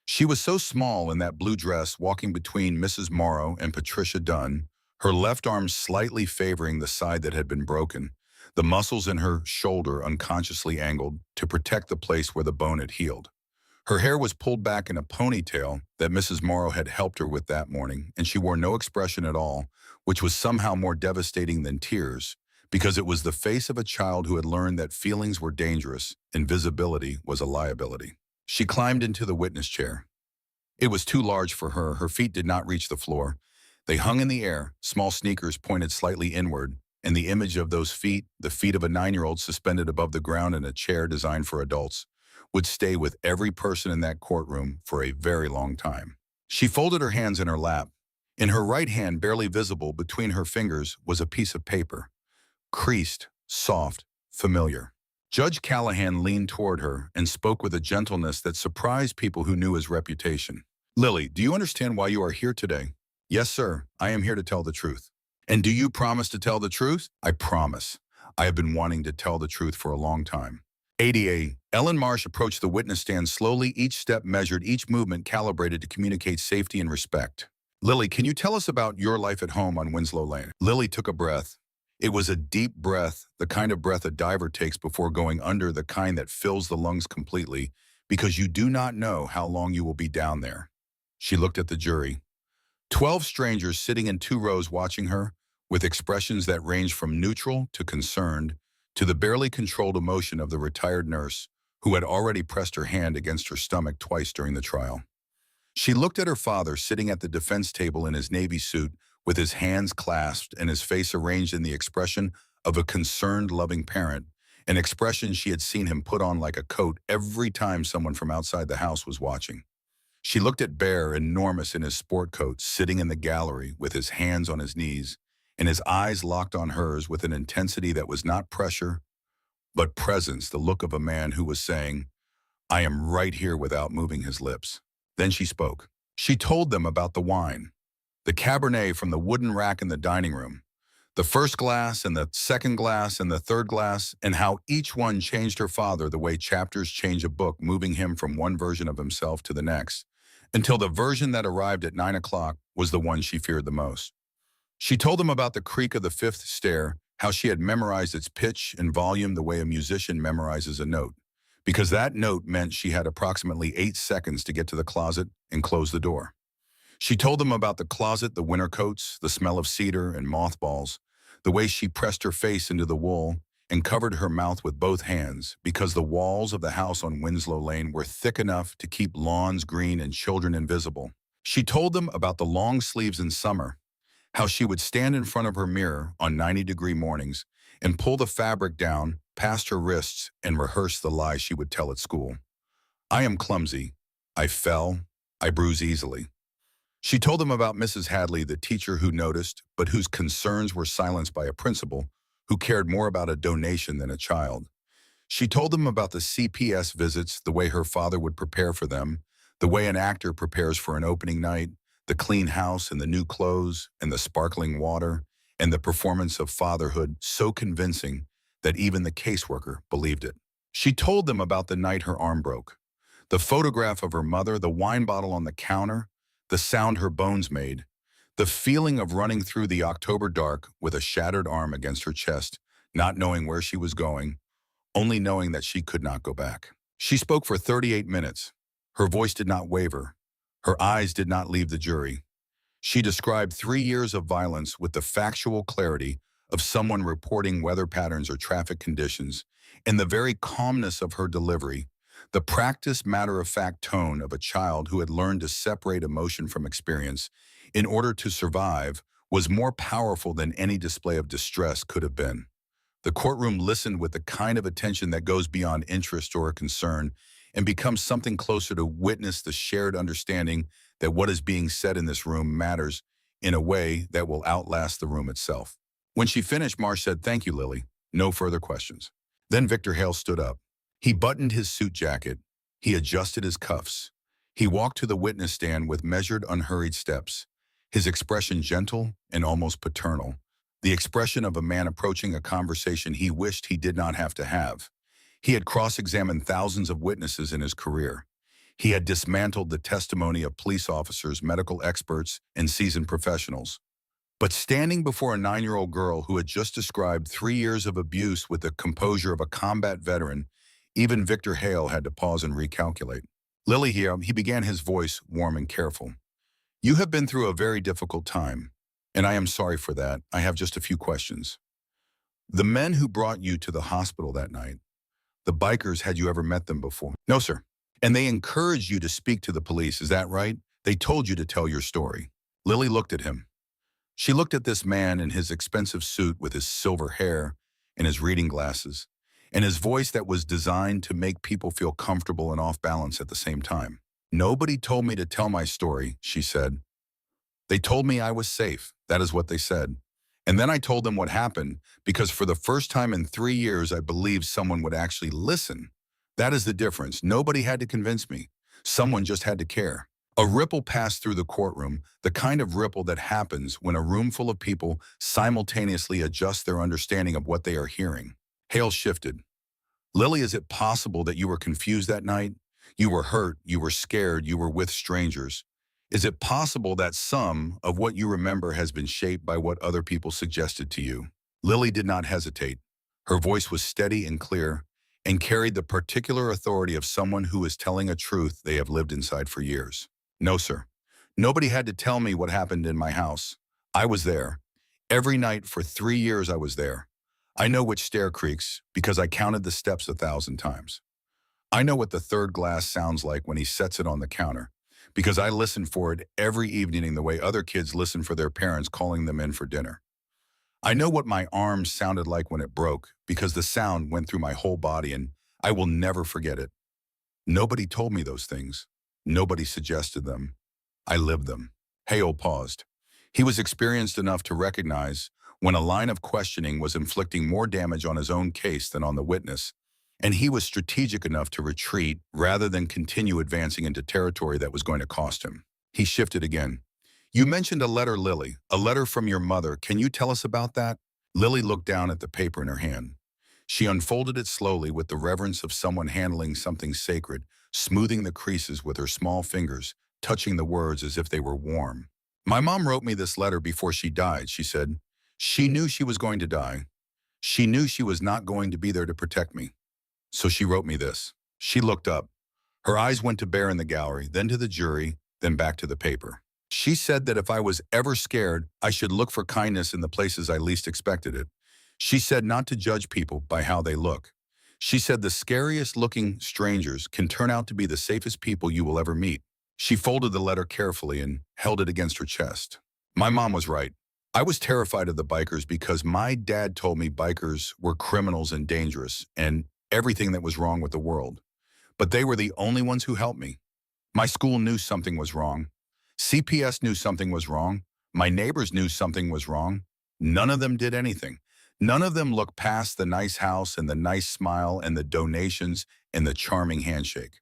She was so small in that blue dress, walking between Mrs. Morrow and Patricia Dunn, her left arm slightly favoring the side that had been broken, the muscles in her shoulder unconsciously angled to protect the place where the bone had healed. Her hair was pulled back in a ponytail that Mrs. Morrow had helped her with that morning, and she wore no expression at all, which was somehow more devastating than tears, because it was the face of a child who had learned that feelings were dangerous and visibility was a liability. She climbed into the witness chair. It was too large for her. Her feet did not reach the floor. They hung in the air, small sneakers pointed slightly inward, and the image of those feet, the feet of a 9-year-old suspended above the ground in a chair designed for adults, would stay with every person in that courtroom for a very long time. She folded her hands in her lap. In her right hand, barely visible between her fingers, was a piece of paper. Creased, soft, familiar. Judge Callahan leaned toward her and spoke with a gentleness that surprised people who knew his reputation. "Lily, do you understand why you are here today?" "Yes, sir. I am here to tell the truth." "And do you promise to tell the truth?" "I promise. I have been wanting to tell the truth for a long time." ADA, Ellen Marsh approached the witness stand slowly, each step measured, each movement calibrated to communicate safety and respect. "Lily, can you tell us about your life at home on Winslow Lane?" Lily took a breath. It was a deep breath, the kind of breath a diver takes before going under, the kind that fills the lungs completely, because you do not know how long you will be down there. She looked at the jury. 12 strangers sitting in 2 rows watching her, with expressions that ranged from neutral to concerned, to the barely controlled emotion of the retired nurse, who had already pressed her hand against her stomach twice during the trial. She looked at her father sitting at the defense table in his Navy suit with his hands clasped and his face arranged in the expression of a concerned, loving parent, an expression she had seen him put on like a coat every time someone from outside the house was watching. She looked at Bear, enormous in his sport coat, sitting in the gallery with his hands on his knees, and his eyes locked on hers with an intensity that was not pressure, but presence, the look of a man who was saying, I am right here without moving his lips. Then she spoke. She told them about the wine, the Cabernet from the wooden rack in the dining room, the first glass and the second glass and the third glass, and how each one changed her father the way chapters change a book, moving him from one version of himself to the next, until the version that arrived at 9 o'clock was the one she feared the most. She told them about the creak of the fifth stair, how she had memorized its pitch and volume the way a musician memorizes a note, because that note meant she had approximately 8 seconds to get to the closet and close the door. She told them about the closet, the winter coats, the smell of cedar and mothballs, the way she pressed her face into the wool and covered her mouth with both hands because the walls of the house on Winslow Lane were thick enough to keep lawns green and children invisible. She told them about the long sleeves in summer, how she would stand in front of her mirror on 90-degree mornings and pull the fabric down past her wrists and rehearse the lie she would tell at school. I am clumsy. I fell. I bruise easily. She told them about Mrs. Hadley, the teacher who noticed, but whose concerns were silenced by a principal who cared more about a donation than a child. She told them about the CPS visits, the way her father would prepare for them, the way an actor prepares for an opening night, the clean house and the new clothes and the sparkling water, and the performance of fatherhood so convincing that even the caseworker believed it. She told them about the night her arm broke, the photograph of her mother, the wine bottle on the counter, the sound her bones made, the feeling of running through the October dark with a shattered arm against her chest, not knowing where she was going, only knowing that she could not go back. She spoke for 38 minutes. Her voice did not waver. Her eyes did not leave the jury. She described 3 years of violence with the factual clarity of someone reporting weather patterns or traffic conditions, and the very calmness of her delivery, the practiced matter-of-fact tone of a child who had learned to separate emotion from experience in order to survive, was more powerful than any display of distress could have been. The courtroom listened with the kind of attention that goes beyond interest or concern and becomes something closer to witness the shared understanding that what is being said in this room matters in a way that will outlast the room itself. When she finished, Marsh said, "Thank you, Lily. No further questions." Then Victor Hale stood up. He buttoned his suit jacket. He adjusted his cuffs. He walked to the witness stand with measured, unhurried steps, his expression gentle and almost paternal, the expression of a man approaching a conversation he wished he did not have to have. He had cross-examined thousands of witnesses in his career. He had dismantled the testimony of police officers, medical experts, and seasoned professionals. But standing before a 9-year-old girl who had just described 3 years of abuse with the composure of a combat veteran, even Victor Hale had to pause and recalculate. "Lily," he began, his voice warm and careful. "You have been through a very difficult time, and I am sorry for that. I have just a few questions. The men who brought you to the hospital that night, the bikers, had you ever met them before?" "No, sir." "And they encouraged you to speak to the police, is that right? They told you to tell your story." Lily looked at him. She looked at this man in his expensive suit with his silver hair and his reading glasses, and his voice that was designed to make people feel comfortable and off balance at the same time. "Nobody told me to tell my story," she said. "They told me I was safe. That is what they said. And then I told them what happened, because for the first time in 3 years, I believed someone would actually listen. That is the difference. Nobody had to convince me. Someone just had to care." A ripple passed through the courtroom, the kind of ripple that happens when a room full of people simultaneously adjust their understanding of what they are hearing. Hale shifted. "Lily, is it possible that you were confused that night? You were hurt, you were scared, you were with strangers. Is it possible that some of what you remember has been shaped by what other people suggested to you?" Lily did not hesitate. Her voice was steady and clear, and carried the particular authority of someone who is telling a truth they have lived inside for years. "No, sir. Nobody had to tell me what happened in my house. I was there. Every night for 3 years I was there. I know which stair creaks because I counted the steps 1,000 times. I know what the third glass sounds like when he sets it on the counter because I listened for it every evening the way other kids listen for their parents calling them in for dinner. I know what my arm sounded like when it broke because the sound went through my whole body and I will never forget it. Nobody told me those things. Nobody suggested them. I lived them. Hale paused. He was experienced enough to recognize when a line of questioning was inflicting more damage on his own case than on the witness, and he was strategic enough to retreat rather than continue advancing into territory that was going to cost him. He shifted again. You mentioned a letter, Lily, a letter from your mother. Can you tell us about that? Lily looked down at the paper in her hand. She unfolded it slowly with the reverence of someone handling something sacred, smoothing the creases with her small fingers, touching the words as if they were warm. My mom wrote me this letter before she died, she said. She knew she was going to die. She knew she was not going to be there to protect me. So she wrote me this. She looked up. Her eyes went to Bear in the gallery, then to the jury, then back to the paper. She said that if I was ever scared, I should look for kindness in the places I least expected it. She said not to judge people by how they look. She said the scariest looking strangers can turn out to be the safest people you will ever meet. She folded the letter carefully and held it against her chest. My mom was right. I was terrified of the bikers because my dad told me bikers were criminals and dangerous and everything that was wrong with the world. But they were the only ones who helped me. My school knew something was wrong. CPS knew something was wrong. My neighbors knew something was wrong. None of them did anything. None of them looked past the nice house and the nice smile and the donations and the charming handshake.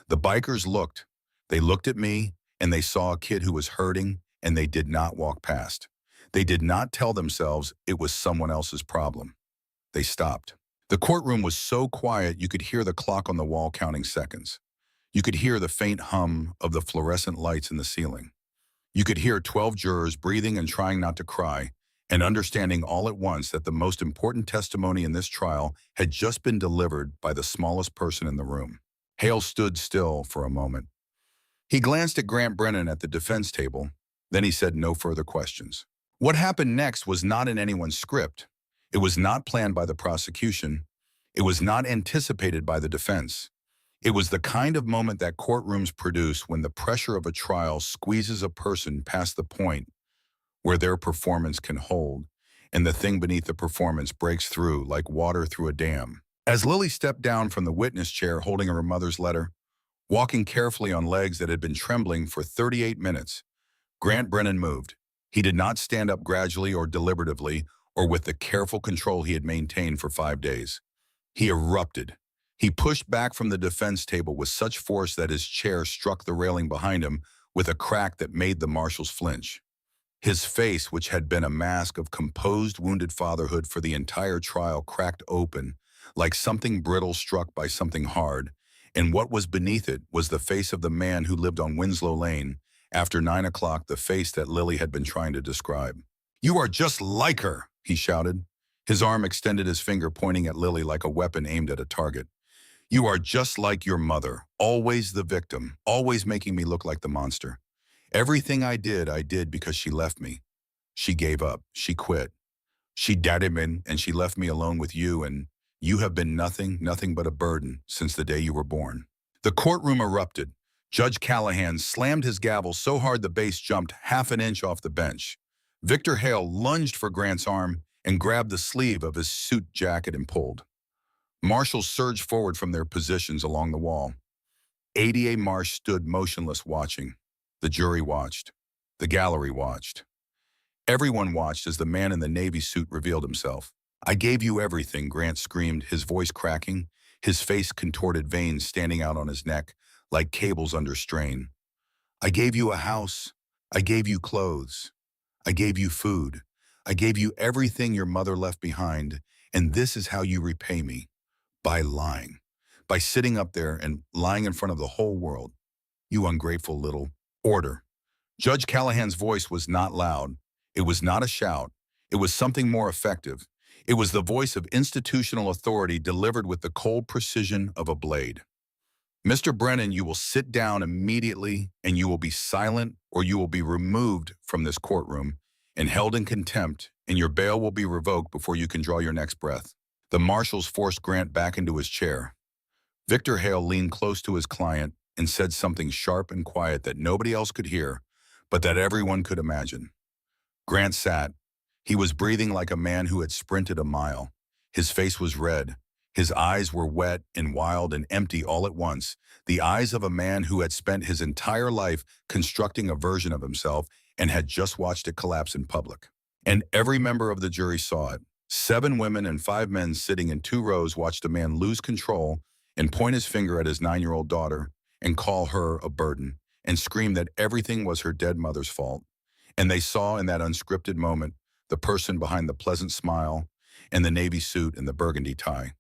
The bikers looked. They looked at me and they saw a kid who was hurting and they did not walk past. They did not tell themselves it was someone else's problem. They stopped. The courtroom was so quiet you could hear the clock on the wall counting seconds. You could hear the faint hum of the fluorescent lights in the ceiling. You could hear 12 jurors breathing and trying not to cry, and understanding all at once that the most important testimony in this trial had just been delivered by the smallest person in the room. Hale stood still for a moment. He glanced at Grant Brennan at the defense table, then he said no further questions. What happened next was not in anyone's script. It was not planned by the prosecution. It was not anticipated by the defense. It was the kind of moment that courtrooms produce when the pressure of a trial squeezes a person past the point where their performance can hold, and the thing beneath the performance breaks through like water through a dam. As Lily stepped down from the witness chair holding her mother's letter, walking carefully on legs that had been trembling for 38 minutes, Grant Brennan moved. He did not stand up gradually or deliberatively or with the careful control he had maintained for 5 days. He erupted. He pushed back from the defense table with such force that his chair struck the railing behind him with a crack that made the marshals flinch. His face, which had been a mask of composed, wounded fatherhood for the entire trial, cracked open, like something brittle struck by something hard, and what was beneath it was the face of the man who lived on Winslow Lane, after 9 o'clock, the face that Lily had been trying to describe. "You are just like her," he shouted. His arm extended, his finger pointing at Lily like a weapon aimed at a target. "You are just like your mother, always the victim, always making me look like the monster. Everything I did because she left me. She gave up. She quit. She dated me and she left me alone with you, and you have been nothing but a burden since the day you were born." The courtroom erupted. Judge Callahan slammed his gavel so hard the base jumped half an inch off the bench. Victor Hale lunged for Grant's arm and grabbed the sleeve of his suit jacket and pulled. Marshals surged forward from their positions along the wall. ADA Marsh stood motionless watching. The jury watched. The gallery watched. Everyone watched as the man in the Navy suit revealed himself. "I gave you everything," Grant screamed, his voice cracking, his face contorted, veins standing out on his neck like cables under strain. "I gave you a house. I gave you clothes. I gave you food. I gave you everything your mother left behind, and this is how you repay me. By lying. By sitting up there and lying in front of the whole world. You ungrateful little..." Order. Judge Callahan's voice was not loud. It was not a shout. It was something more effective. It was the voice of institutional authority delivered with the cold precision of a blade. "Mr. Brennan, you will sit down immediately and you will be silent, or you will be removed from this courtroom and held in contempt, and your bail will be revoked before you can draw your next breath." The marshals forced Grant back into his chair. Victor Hale leaned close to his client and said something sharp and quiet that nobody else could hear, but that everyone could imagine. Grant sat. He was breathing like a man who had sprinted a mile. His face was red. His eyes were wet and wild and empty all at once, the eyes of a man who had spent his entire life constructing a version of himself and had just watched it collapse in public. And every member of the jury saw it. 7 women and 5 men sitting in 2 rows watched a man lose control and point his finger at his 9-year-old daughter and call her a burden and scream that everything was her dead mother's fault. And they saw in that unscripted moment the person behind the pleasant smile and the navy suit and the burgundy tie.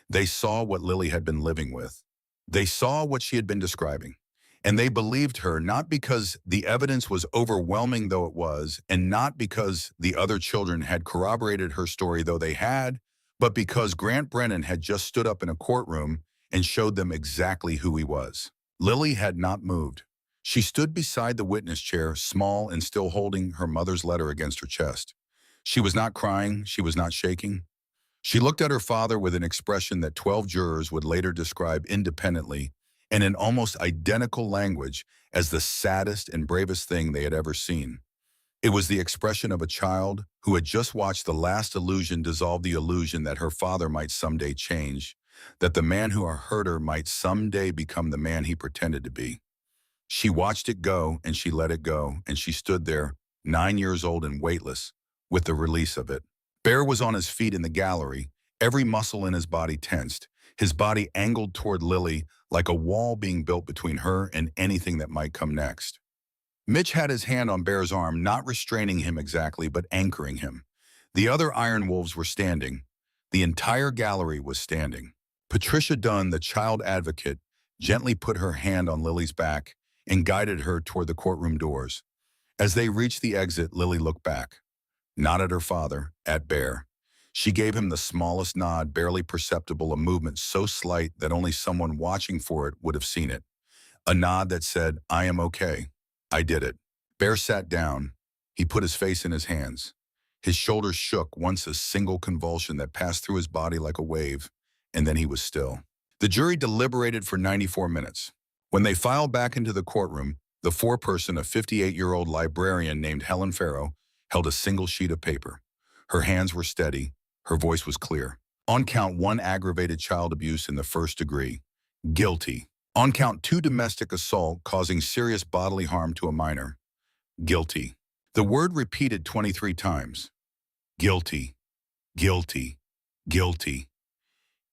They saw what Lily had been living with. They saw what she had been describing. And they believed her not because the evidence was overwhelming though it was, and not because the other children had corroborated her story though they had, but because Grant Brennan had just stood up in a courtroom and showed them exactly who he was. Lily had not moved. She stood beside the witness chair, small and still holding her mother's letter against her chest. She was not crying. She was not shaking. She looked at her father with an expression that 12 jurors would later describe independently and in almost identical language as the saddest and bravest thing they had ever seen. It was the expression of a child who had just watched the last illusion dissolve the illusion that her father might someday change, that the man who hurt her might someday become the man he pretended to be. She watched it go, and she let it go, and she stood there, 9 years old and weightless, with the release of it. Bear was on his feet in the gallery, every muscle in his body tensed, his body angled toward Lily like a wall being built between her and anything that might come next. Mitch had his hand on Bear's arm, not restraining him exactly, but anchoring him. The other Iron Wolves were standing. The entire gallery was standing. Patricia Dunn, the child advocate, gently put her hand on Lily's back and guided her toward the courtroom doors. As they reached the exit, Lily looked back. Not at her father, at Bear. She gave him the smallest nod, barely perceptible, a movement so slight that only someone watching for it would have seen it. A nod that said, "I am okay. I did it." Bear sat down. He put his face in his hands. His shoulders shook once, a single convulsion that passed through his body like a wave, and then he was still. The jury deliberated for 94 minutes. When they filed back into the courtroom, the foreperson, a 58-year-old librarian named Helen Farrow, held a single sheet of paper. Her hands were steady. Her voice was clear. On count 1, aggravated child abuse in the 1st degree. Guilty. On count 2, domestic assault causing serious bodily harm to a minor. Guilty. The word repeated 23 times. Guilty. Guilty. Guilty.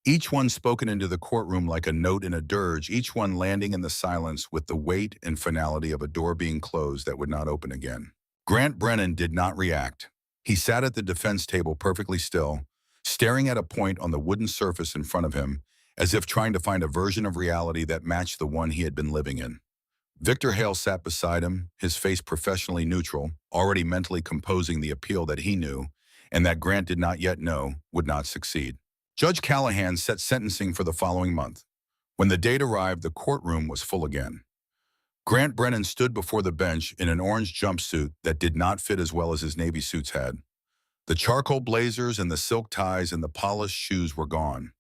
Each one spoken into the courtroom like a note in a dirge, each one landing in the silence with the weight and finality of a door being closed that would not open again. Grant Brennan did not react. He sat at the defense table perfectly still, staring at a point on the wooden surface in front of him, as if trying to find a version of reality that matched the one he had been living in. Victor Hale sat beside him, his face professionally neutral, already mentally composing the appeal that he knew, and that Grant did not yet know, would not succeed. Judge Callahan set sentencing for the following month. When the date arrived, the courtroom was full again. Grant Brennan stood before the bench in an orange jumpsuit that did not fit as well as his Navy suits had. The charcoal blazers and the silk ties and the polished shoes were gone.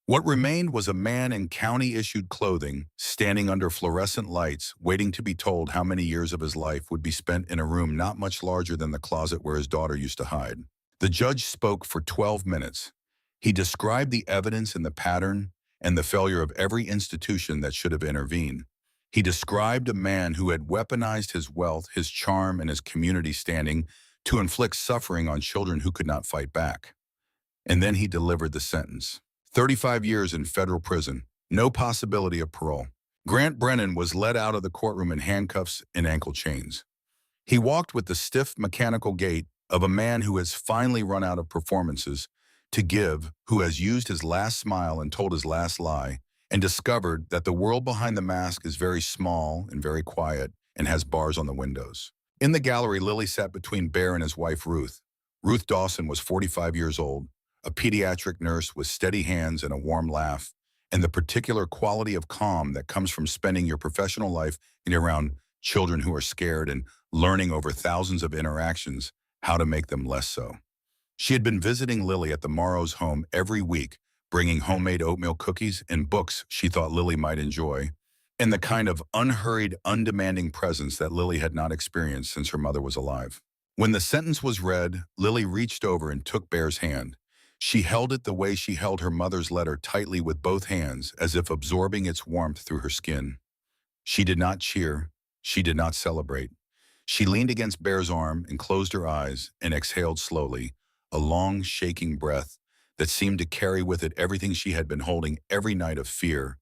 What remained was a man in county-issued clothing, standing under fluorescent lights, waiting to be told how many years of his life would be spent in a room not much larger than the closet where his daughter used to hide. The judge spoke for 12 minutes. He described the evidence and the pattern and the failure of every institution that should have intervened. He described a man who had weaponized his wealth, his charm, and his community standing to inflict suffering on children who could not fight back. And then he delivered the sentence. 35 years in federal prison, no possibility of parole. Grant Brennan was led out of the courtroom in handcuffs and ankle chains. He walked with the stiff, mechanical gait of a man who has finally run out of performances to give, who has used his last smile and told his last lie, and discovered that the world behind the mask is very small and very quiet and has bars on the windows. In the gallery, Lily sat between Bear and his wife, Ruth. Ruth Dawson was 45 years old, a pediatric nurse with steady hands and a warm laugh, and the particular quality of calm that comes from spending your professional life around children who are scared and learning over thousands of interactions how to make them less so. She had been visiting Lily at the Morrow's home every week, bringing homemade oatmeal cookies and books she thought Lily might enjoy, and the kind of unhurried, undemanding presence that Lily had not experienced since her mother was alive. When the sentence was read, Lily reached over and took Bear's hand. She held it the way she held her mother's letter tightly with both hands, as if absorbing its warmth through her skin. She did not cheer. She did not celebrate. She leaned against Bear's arm and closed her eyes and exhaled slowly, a long, shaking breath that seemed to carry with it everything she had been holding every night of fear,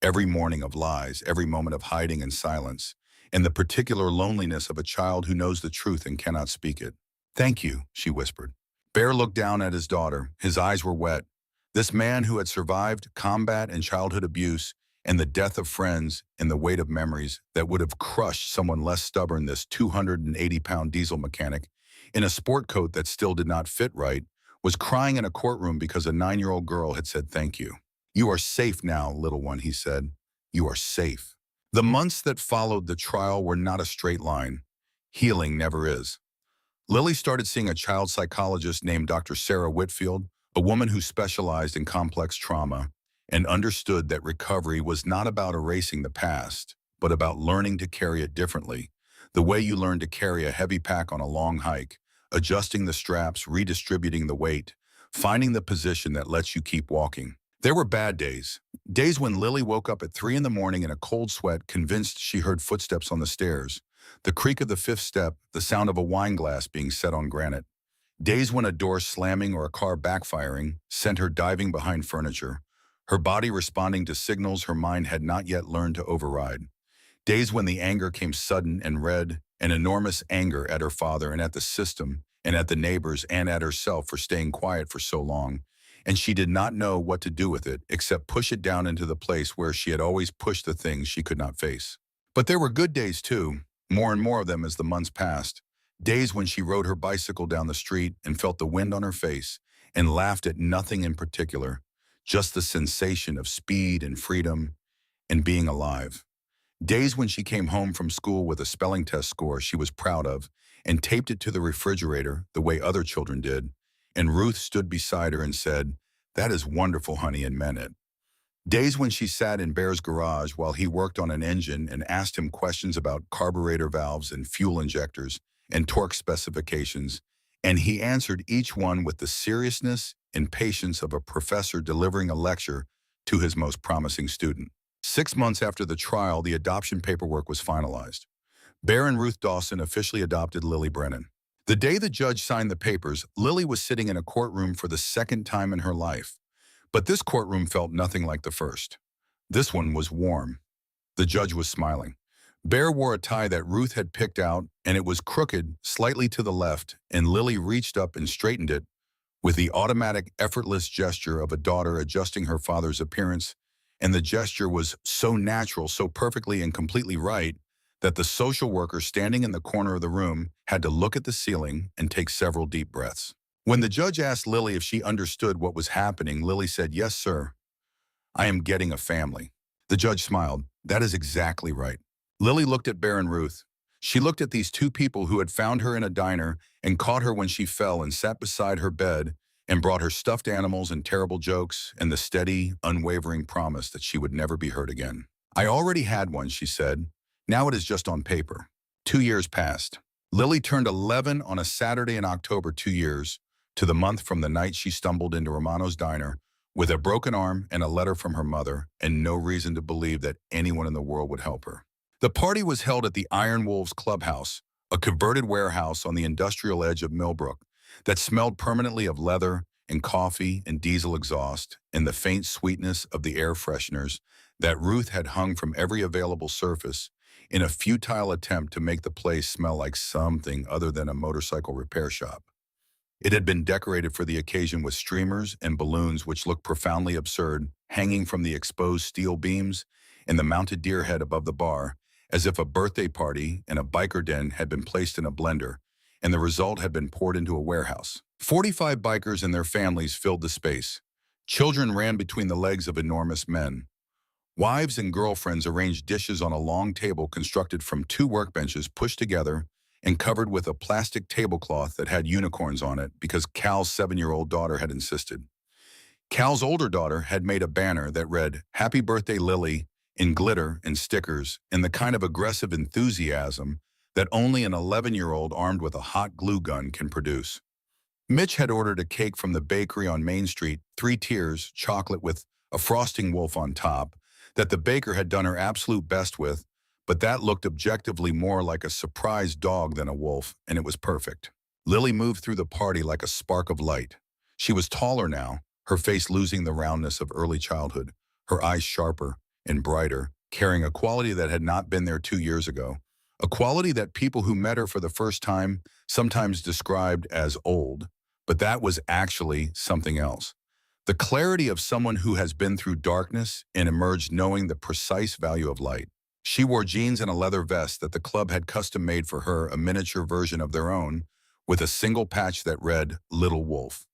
every morning of lies, every moment of hiding and silence, and the particular loneliness of a child who knows the truth and cannot speak it. "Thank you," she whispered. Bear looked down at his daughter. His eyes were wet. This man who had survived combat and childhood abuse and the death of friends and the weight of memories that would have crushed someone less stubborn, this 280-pound diesel mechanic, in a sport coat that still did not fit right, was crying in a courtroom because a 9-year-old girl had said thank you. "You are safe now, little one," he said. "You are safe." The months that followed the trial were not a straight line. Healing never is. Lily started seeing a child psychologist named Dr. Sarah Whitfield, a woman who specialized in complex trauma, and understood that recovery was not about erasing the past, but about learning to carry it differently, the way you learn to carry a heavy pack on a long hike, adjusting the straps, redistributing the weight, finding the position that lets you keep walking. There were bad days, days when Lily woke up at 3 in the morning in a cold sweat, convinced she heard footsteps on the stairs, the creak of the fifth step, the sound of a wine glass being set on granite. Days when a door slamming or a car backfiring sent her diving behind furniture, her body responding to signals her mind had not yet learned to override. Days when the anger came sudden and red, an enormous anger at her father and at the system and at the neighbors and at herself for staying quiet for so long, and she did not know what to do with it except push it down into the place where she had always pushed the things she could not face. But there were good days too, more and more of them as the months passed. Days when she rode her bicycle down the street and felt the wind on her face and laughed at nothing in particular, just the sensation of speed and freedom and being alive. Days when she came home from school with a spelling test score she was proud of and taped it to the refrigerator the way other children did, and Ruth stood beside her and said, "That is wonderful, honey," and meant it. Days when she sat in Bear's garage while he worked on an engine and asked him questions about carburetor valves and fuel injectors and torque specifications, and he answered each one with the seriousness and patience of a professor delivering a lecture to his most promising student. 6 months after the trial, the adoption paperwork was finalized. Bear and Ruth Dawson officially adopted Lily Brennan. The day the judge signed the papers, Lily was sitting in a courtroom for the second time in her life. But this courtroom felt nothing like the first. This one was warm. The judge was smiling. Bear wore a tie that Ruth had picked out, and it was crooked, slightly to the left, and Lily reached up and straightened it with the automatic, effortless gesture of a daughter adjusting her father's appearance, and the gesture was so natural, so perfectly and completely right, that the social worker standing in the corner of the room had to look at the ceiling and take several deep breaths. When the judge asked Lily if she understood what was happening, Lily said, "Yes, sir. I am getting a family." The judge smiled. "That is exactly right." Lily looked at Bear and Ruth. She looked at these two people who had found her in a diner and caught her when she fell and sat beside her bed and brought her stuffed animals and terrible jokes and the steady, unwavering promise that she would never be hurt again. "I already had one," she said. "Now it is just on paper." 2 years passed. Lily turned 11 on a Saturday in October, 2 years, to the month from the night she stumbled into Romano's diner with a broken arm and a letter from her mother and no reason to believe that anyone in the world would help her. The party was held at the Iron Wolves Clubhouse, a converted warehouse on the industrial edge of Millbrook that smelled permanently of leather and coffee and diesel exhaust and the faint sweetness of the air fresheners that Ruth had hung from every available surface in a futile attempt to make the place smell like something other than a motorcycle repair shop. It had been decorated for the occasion with streamers and balloons which looked profoundly absurd, hanging from the exposed steel beams and the mounted deer head above the bar, as if a birthday party and a biker den had been placed in a blender, and the result had been poured into a warehouse. 45 bikers and their families filled the space. Children ran between the legs of enormous men. Wives and girlfriends arranged dishes on a long table constructed from 2 workbenches pushed together and covered with a plastic tablecloth that had unicorns on it because Cal's 7-year-old daughter had insisted. Cal's older daughter had made a banner that read, "Happy Birthday, Lily," in glitter and stickers, and the kind of aggressive enthusiasm that only an 11-year-old armed with a hot glue gun can produce. Mitch had ordered a cake from the bakery on Main Street, 3 tiers, chocolate with a frosting wolf on top, that the baker had done her absolute best with, but that looked objectively more like a surprise dog than a wolf, and it was perfect. Lily moved through the party like a spark of light. She was taller now, her face losing the roundness of early childhood, her eyes sharper and brighter, carrying a quality that had not been there 2 years ago, a quality that people who met her for the first time sometimes described as old, but that was actually something else. The clarity of someone who has been through darkness and emerged knowing the precise value of light. She wore jeans and a leather vest that the club had custom made for her, a miniature version of their own, with a single patch that read, Little Wolf.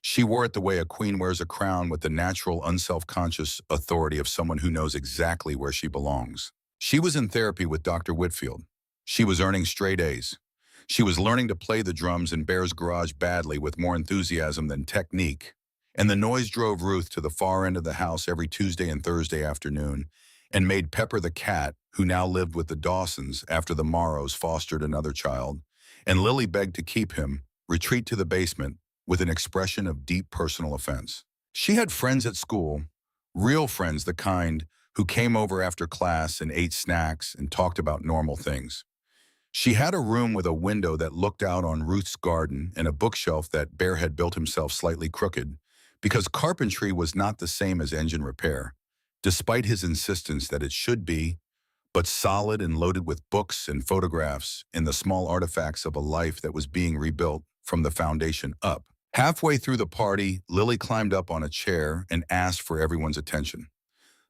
She wore it the way a queen wears a crown, with the natural, unself-conscious authority of someone who knows exactly where she belongs. She was in therapy with Dr. Whitfield. She was earning straight A's. She was learning to play the drums in Bear's garage badly with more enthusiasm than technique. And the noise drove Ruth to the far end of the house every Tuesday and Thursday afternoon and made Pepper the cat, who now lived with the Dawsons after the Morrows fostered another child, and Lily begged to keep him, retreat to the basement with an expression of deep personal offense. She had friends at school, real friends, the kind who came over after class and ate snacks and talked about normal things. She had a room with a window that looked out on Ruth's garden and a bookshelf that Bear had built himself slightly crooked, because carpentry was not the same as engine repair, despite his insistence that it should be, but solid and loaded with books and photographs and the small artifacts of a life that was being rebuilt from the foundation up. Halfway through the party, Lily climbed up on a chair and asked for everyone's attention.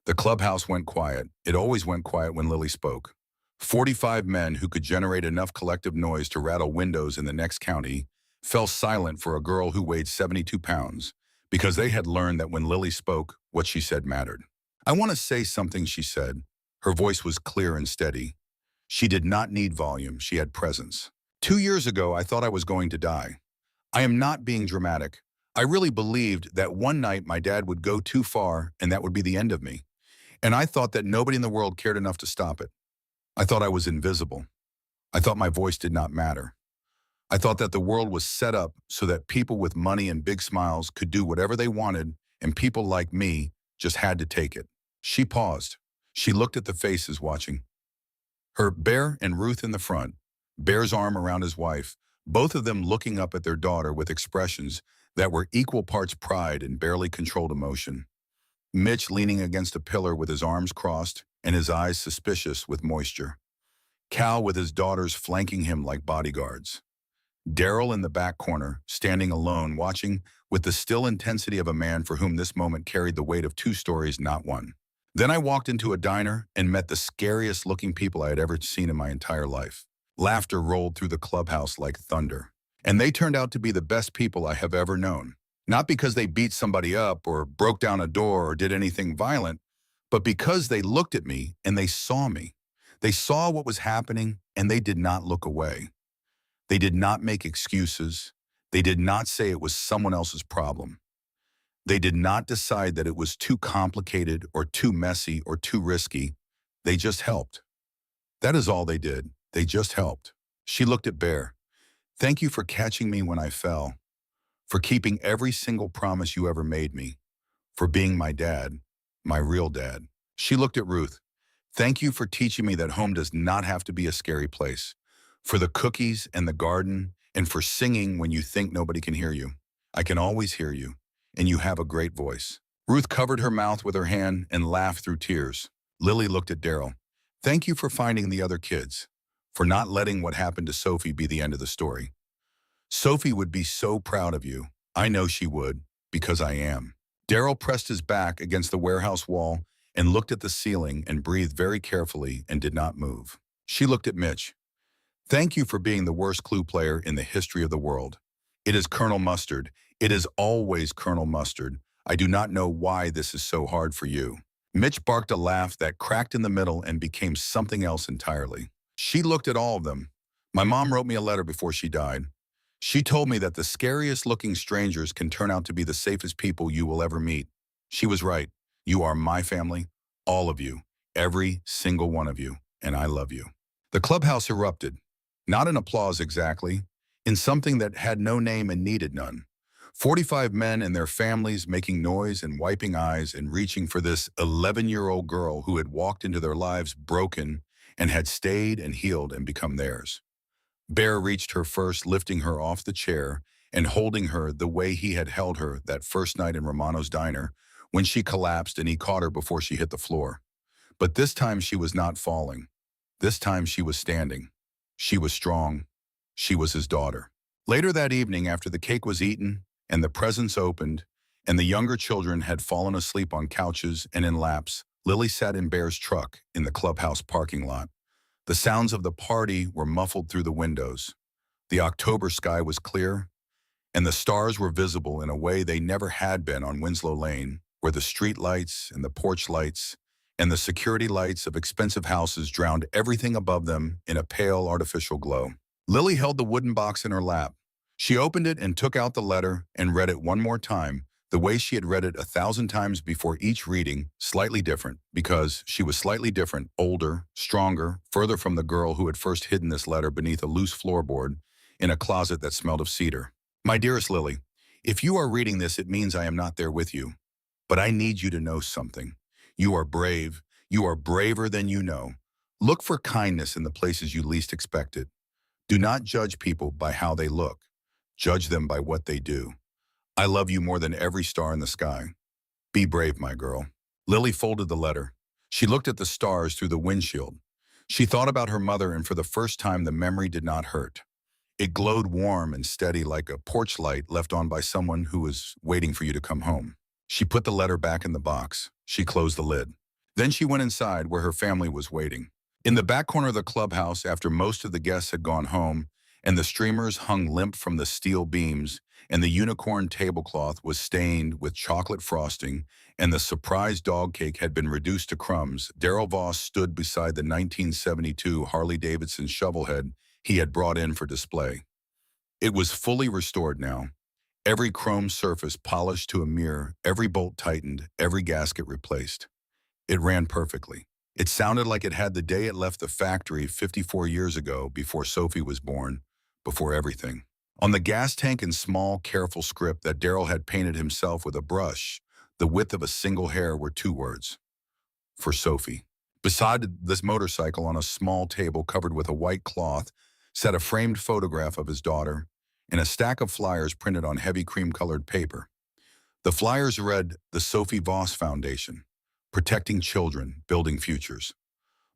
The clubhouse went quiet. It always went quiet when Lily spoke. 45 men who could generate enough collective noise to rattle windows in the next county fell silent for a girl who weighed 72 pounds, because they had learned that when Lily spoke, what she said mattered. I want to say something, she said. Her voice was clear and steady. She did not need volume, she had presence. 2 years ago, I thought I was going to die. I am not being dramatic. I really believed that one night my dad would go too far and that would be the end of me. And I thought that nobody in the world cared enough to stop it. I thought I was invisible. I thought my voice did not matter. I thought that the world was set up so that people with money and big smiles could do whatever they wanted, and people like me just had to take it. She paused. She looked at the faces watching. Her Bear and Ruth in the front, Bear's arm around his wife, both of them looking up at their daughter with expressions that were equal parts pride and barely controlled emotion. Mitch leaning against a pillar with his arms crossed and his eyes suspicious with moisture. Cal with his daughters flanking him like bodyguards. Daryl in the back corner, standing alone, watching with the still intensity of a man for whom this moment carried the weight of 2 stories, not one. Then I walked into a diner and met the scariest looking people I had ever seen in my entire life. Laughter rolled through the clubhouse like thunder. And they turned out to be the best people I have ever known. Not because they beat somebody up or broke down a door or did anything violent, but because they looked at me and they saw me. They saw what was happening and they did not look away. They did not make excuses. They did not say it was someone else's problem. They did not decide that it was too complicated or too messy or too risky. They just helped. That is all they did. They just helped. She looked at Bear. Thank you for catching me when I fell, for keeping every single promise you ever made me, for being my dad, my real dad. She looked at Ruth. Thank you for teaching me that home does not have to be a scary place, for the cookies and the garden, and for singing when you think nobody can hear you. I can always hear you, and you have a great voice. Ruth covered her mouth with her hand and laughed through tears. Lily looked at Daryl. Thank you for finding the other kids, for not letting what happened to Sophie be the end of the story. Sophie would be so proud of you. I know she would, because I am. Daryl pressed his back against the warehouse wall and looked at the ceiling and breathed very carefully and did not move. She looked at Mitch. Thank you for being the worst clue player in the history of the world. It is Colonel Mustard. It is always Colonel Mustard. I do not know why this is so hard for you. Mitch barked a laugh that cracked in the middle and became something else entirely. She looked at all of them. My mom wrote me a letter before she died. She told me that the scariest looking strangers can turn out to be the safest people you will ever meet. She was right. You are my family, all of you. Every single one of you, and I love you. The clubhouse erupted, not in applause exactly, in something that had no name and needed none. 45 men and their families making noise and wiping eyes and reaching for this 11-year-old girl who had walked into their lives broken and had stayed and healed and become theirs. Bear reached her first, lifting her off the chair and holding her the way he had held her that first night in Romano's diner when she collapsed and he caught her before she hit the floor. But this time she was not falling. This time she was standing. She was strong. She was his daughter. Later that evening, after the cake was eaten and the presents opened and the younger children had fallen asleep on couches and in laps, Lily sat in Bear's truck in the clubhouse parking lot. The sounds of the party were muffled through the windows. The October sky was clear, and the stars were visible in a way they never had been on Winslow Lane, where the street lights and the porch lights and the security lights of expensive houses drowned everything above them in a pale artificial glow. Lily held the wooden box in her lap. She opened it and took out the letter and read it one more time, the way she had read it 1,000 times before, each reading slightly different, because she was slightly different, older, stronger, further from the girl who had first hidden this letter beneath a loose floorboard in a closet that smelled of cedar. My dearest Lily, if you are reading this, it means I am not there with you. But I need you to know something. You are brave. You are braver than you know. Look for kindness in the places you least expect it. Do not judge people by how they look. Judge them by what they do. I love you more than every star in the sky. Be brave, my girl. Lily folded the letter. She looked at the stars through the windshield. She thought about her mother, and for the first time the memory did not hurt. It glowed warm and steady like a porch light left on by someone who was waiting for you to come home. She put the letter back in the box. She closed the lid. Then she went inside where her family was waiting. In the back corner of the clubhouse, after most of the guests had gone home, and the streamers hung limp from the steel beams, and the unicorn tablecloth was stained with chocolate frosting, and the surprise dog cake had been reduced to crumbs, Darrell Voss stood beside the 1972 Harley-Davidson shovelhead he had brought in for display. It was fully restored now. Every chrome surface polished to a mirror, every bolt tightened, every gasket replaced. It ran perfectly. It sounded like it had the day it left the factory 54 years ago, before Sophie was born, before everything. On the gas tank, in small, careful script that Darrell had painted himself with a brush, the width of a single hair, were 2 words: for Sophie. Beside this motorcycle, on a small table covered with a white cloth, sat a framed photograph of his daughter and a stack of flyers printed on heavy cream-colored paper. The flyers read, "The Sophie Voss Foundation, protecting children, building futures."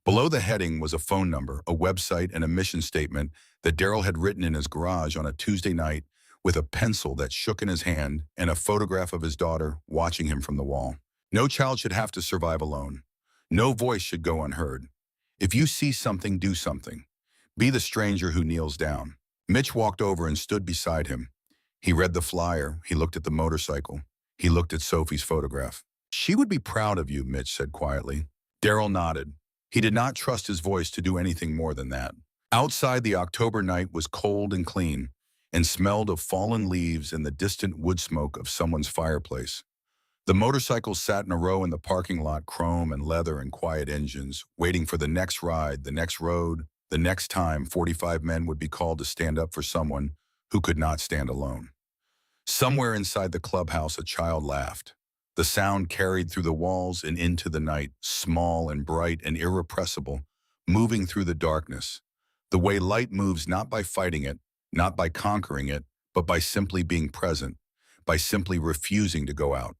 Below the heading was a phone number, a website, and a mission statement that Darrell had written in his garage on a Tuesday night with a pencil that shook in his hand, and a photograph of his daughter watching him from the wall. No child should have to survive alone. No voice should go unheard. If you see something, do something. Be the stranger who kneels down. Mitch walked over and stood beside him. He read the flyer. He looked at the motorcycle. He looked at Sophie's photograph. "She would be proud of you," Mitch said quietly. Darrell nodded. He did not trust his voice to do anything more than that. Outside, the October night was cold and clean, and smelled of fallen leaves and the distant wood smoke of someone's fireplace. The motorcycles sat in a row in the parking lot, chrome and leather and quiet engines, waiting for the next ride, the next road, the next time 45 men would be called to stand up for someone who could not stand alone. Somewhere inside the clubhouse, a child laughed. The sound carried through the walls and into the night, small and bright and irrepressible, moving through the darkness. The way light moves, not by fighting it, not by conquering it, but by simply being present, by simply refusing to go out.